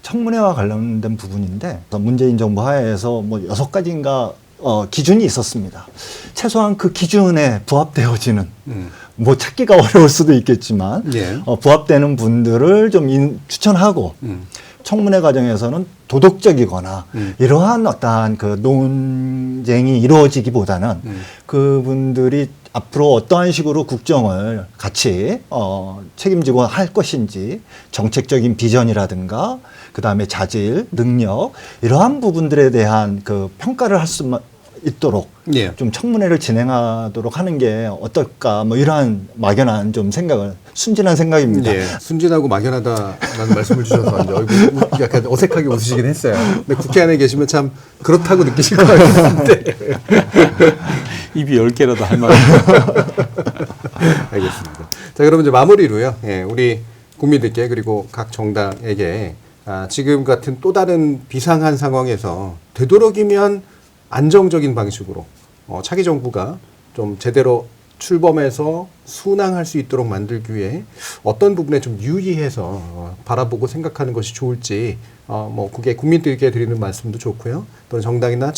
청문회와 관련된 부분인데 문재인 정부 하에서 뭐 6가지인가 기준이 있었습니다. 최소한 그 기준에 부합되어지는 뭐 찾기가 어려울 수도 있겠지만 부합되는 분들을 좀 추천하고 청문회 과정에서는 도덕적이거나 이러한 어떠한 그 논쟁이 이루어지기보다는 그분들이 앞으로 어떠한 식으로 국정을 같이 책임지고 할 것인지 정책적인 비전이라든가 그다음에 자질, 능력 이러한 부분들에 대한 그 평가를 할 수 있도록 좀 청문회를 진행하도록 하는 게 어떨까 뭐 이러한 막연한 좀 생각을 순진한 생각입니다. 순진하고 막연하다라는 말씀을 주셔서 이제 얼굴 약간 어색하게 웃으시긴 했어요. 근데 국회 안에 계시면 참 그렇다고 느끼실 것 같은데 입이 10개라도 할 말. 알겠습니다. 자, 그러면 이제 마무리로요. 우리 국민들께 그리고 각 정당에게 지금 같은 또 다른 비상한 상황에서 되도록이면 안정적인 방식으로 차기 정부가 좀 제대로 출범해서 순항할 수 있도록 만들기 위해 어떤 부분에 좀 유의해서 바라보고 생각하는 것이 좋을지 뭐 그게 국민들께 드리는 말씀도 좋고요. 또 정당이나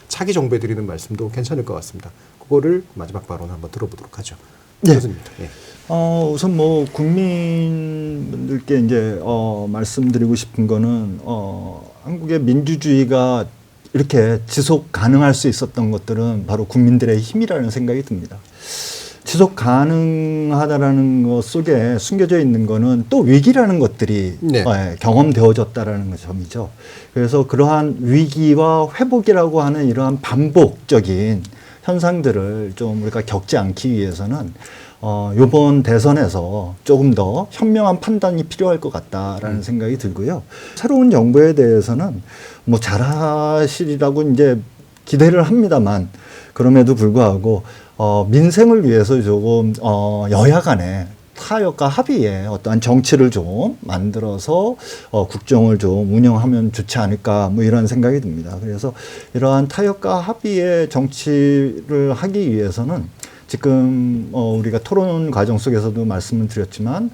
차기 정부에 드리는 말씀도 괜찮을 것 같습니다. 그거를 마지막 발언 한번 들어보도록 하죠. 교수님부터. 우선 뭐 국민분들께 이제 말씀드리고 싶은 거는 한국의 민주주의가 이렇게 지속 가능할 수 있었던 것들은 바로 국민들의 힘이라는 생각이 듭니다. 지속 가능하다라는 것 속에 숨겨져 있는 거는 또 위기라는 것들이 경험되어졌다라는 점이죠. 그래서 그러한 위기와 회복이라고 하는 이러한 반복적인 현상들을 좀 우리가 겪지 않기 위해서는 이번 대선에서 조금 더 현명한 판단이 필요할 것 같다라는 생각이 들고요. 새로운 정부에 대해서는 뭐 잘하시리라고 이제 기대를 합니다만 그럼에도 불구하고 민생을 위해서 조금 여야 간에 타협과 합의에 어떠한 정치를 좀 만들어서 국정을 좀 운영하면 좋지 않을까 뭐 이런 생각이 듭니다. 그래서 이러한 타협과 합의의 정치를 하기 위해서는 지금 우리가 토론 과정 속에서도 말씀을 드렸지만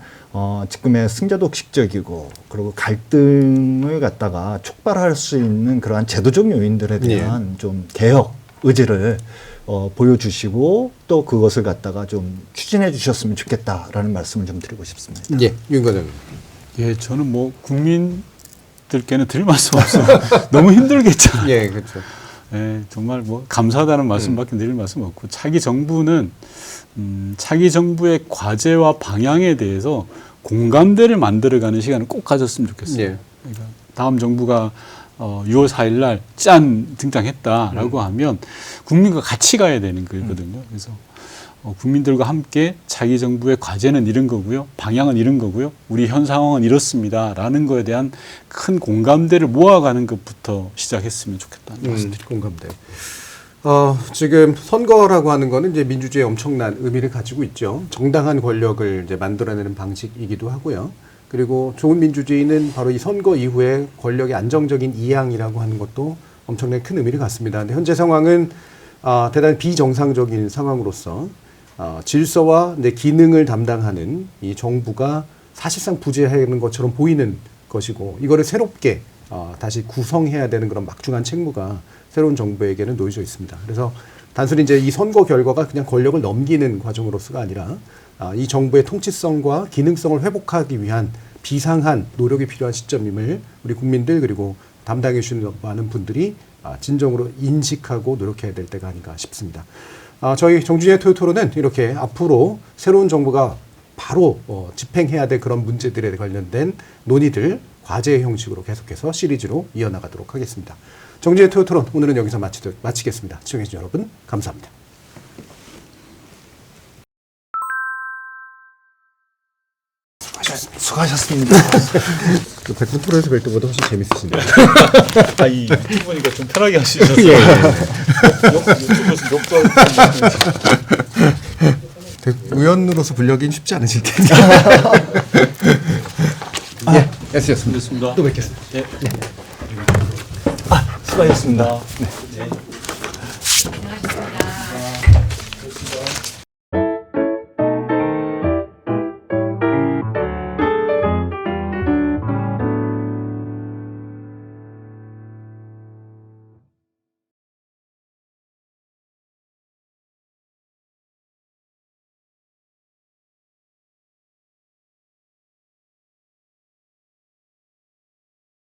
지금의 승자독식적이고 그리고 갈등을 갖다가 촉발할 수 있는 그러한 제도적 요인들에 대한 좀 개혁 의지를 보여주시고 또 그것을 갖다가 좀 추진해 주셨으면 좋겠다라는 말씀을 좀 드리고 싶습니다. 윤 과장님. 저는 뭐 국민들께는 드릴 말씀 없어요. 너무 힘들겠잖아요. 그렇죠. 정말 뭐 감사하다는 말씀밖에 드릴 말씀 없고 차기 정부는 차기 정부의 과제와 방향에 대해서 공감대를 만들어가는 시간을 꼭 가졌으면 좋겠어요. 그러니까 다음 정부가 6월 4일 날 짠 등장했다라고 하면 국민과 같이 가야 되는 거거든요. 그래서 국민들과 함께 차기 정부의 과제는 이런 거고요. 방향은 이런 거고요. 우리 현 상황은 이렇습니다라는 거에 대한 큰 공감대를 모아가는 것부터 시작했으면 좋겠다는 말씀드립니다. 공감대. 지금 선거라고 하는 거는 이제 민주주의에 엄청난 의미를 가지고 있죠. 정당한 권력을 이제 만들어내는 방식이기도 하고요. 그리고 좋은 민주주의는 바로 이 선거 이후에 권력의 안정적인 이양이라고 하는 것도 엄청나게 큰 의미를 갖습니다. 근데 현재 상황은 대단히 비정상적인 상황으로서 질서와 이제 기능을 담당하는 이 정부가 사실상 부재하는 것처럼 보이는 것이고 이거를 새롭게 다시 구성해야 되는 그런 막중한 책무가 새로운 정부에게는 놓여져 있습니다. 그래서 단순히 이제 이 선거 결과가 그냥 권력을 넘기는 과정으로서가 아니라 이 정부의 통치성과 기능성을 회복하기 위한 비상한 노력이 필요한 시점임을 우리 국민들 그리고 담당해 주시는 많은 분들이 진정으로 인식하고 노력해야 될 때가 아닌가 싶습니다. 저희 정준이의 토요토로는 이렇게 앞으로 새로운 정부가 바로 집행해야 될 그런 문제들에 관련된 논의들 과제 형식으로 계속해서 시리즈로 이어나가도록 하겠습니다. 정준이의 토요토론 오늘은 여기서 마치겠습니다. 시청해주신 여러분 감사합니다. 수고하셨습니다. 백분 토론에서 뵐 때보다 훨씬 재밌으신데. 이 유튜브 보니까 좀 편하게 하시셔서 유튜브에서 욕도 의원으로서 불려긴 쉽지 않으실 텐데. 예, 애쓰셨습니다. 됐습니다. 또 뵙겠습니다. 네. 수고하셨습니다. 네.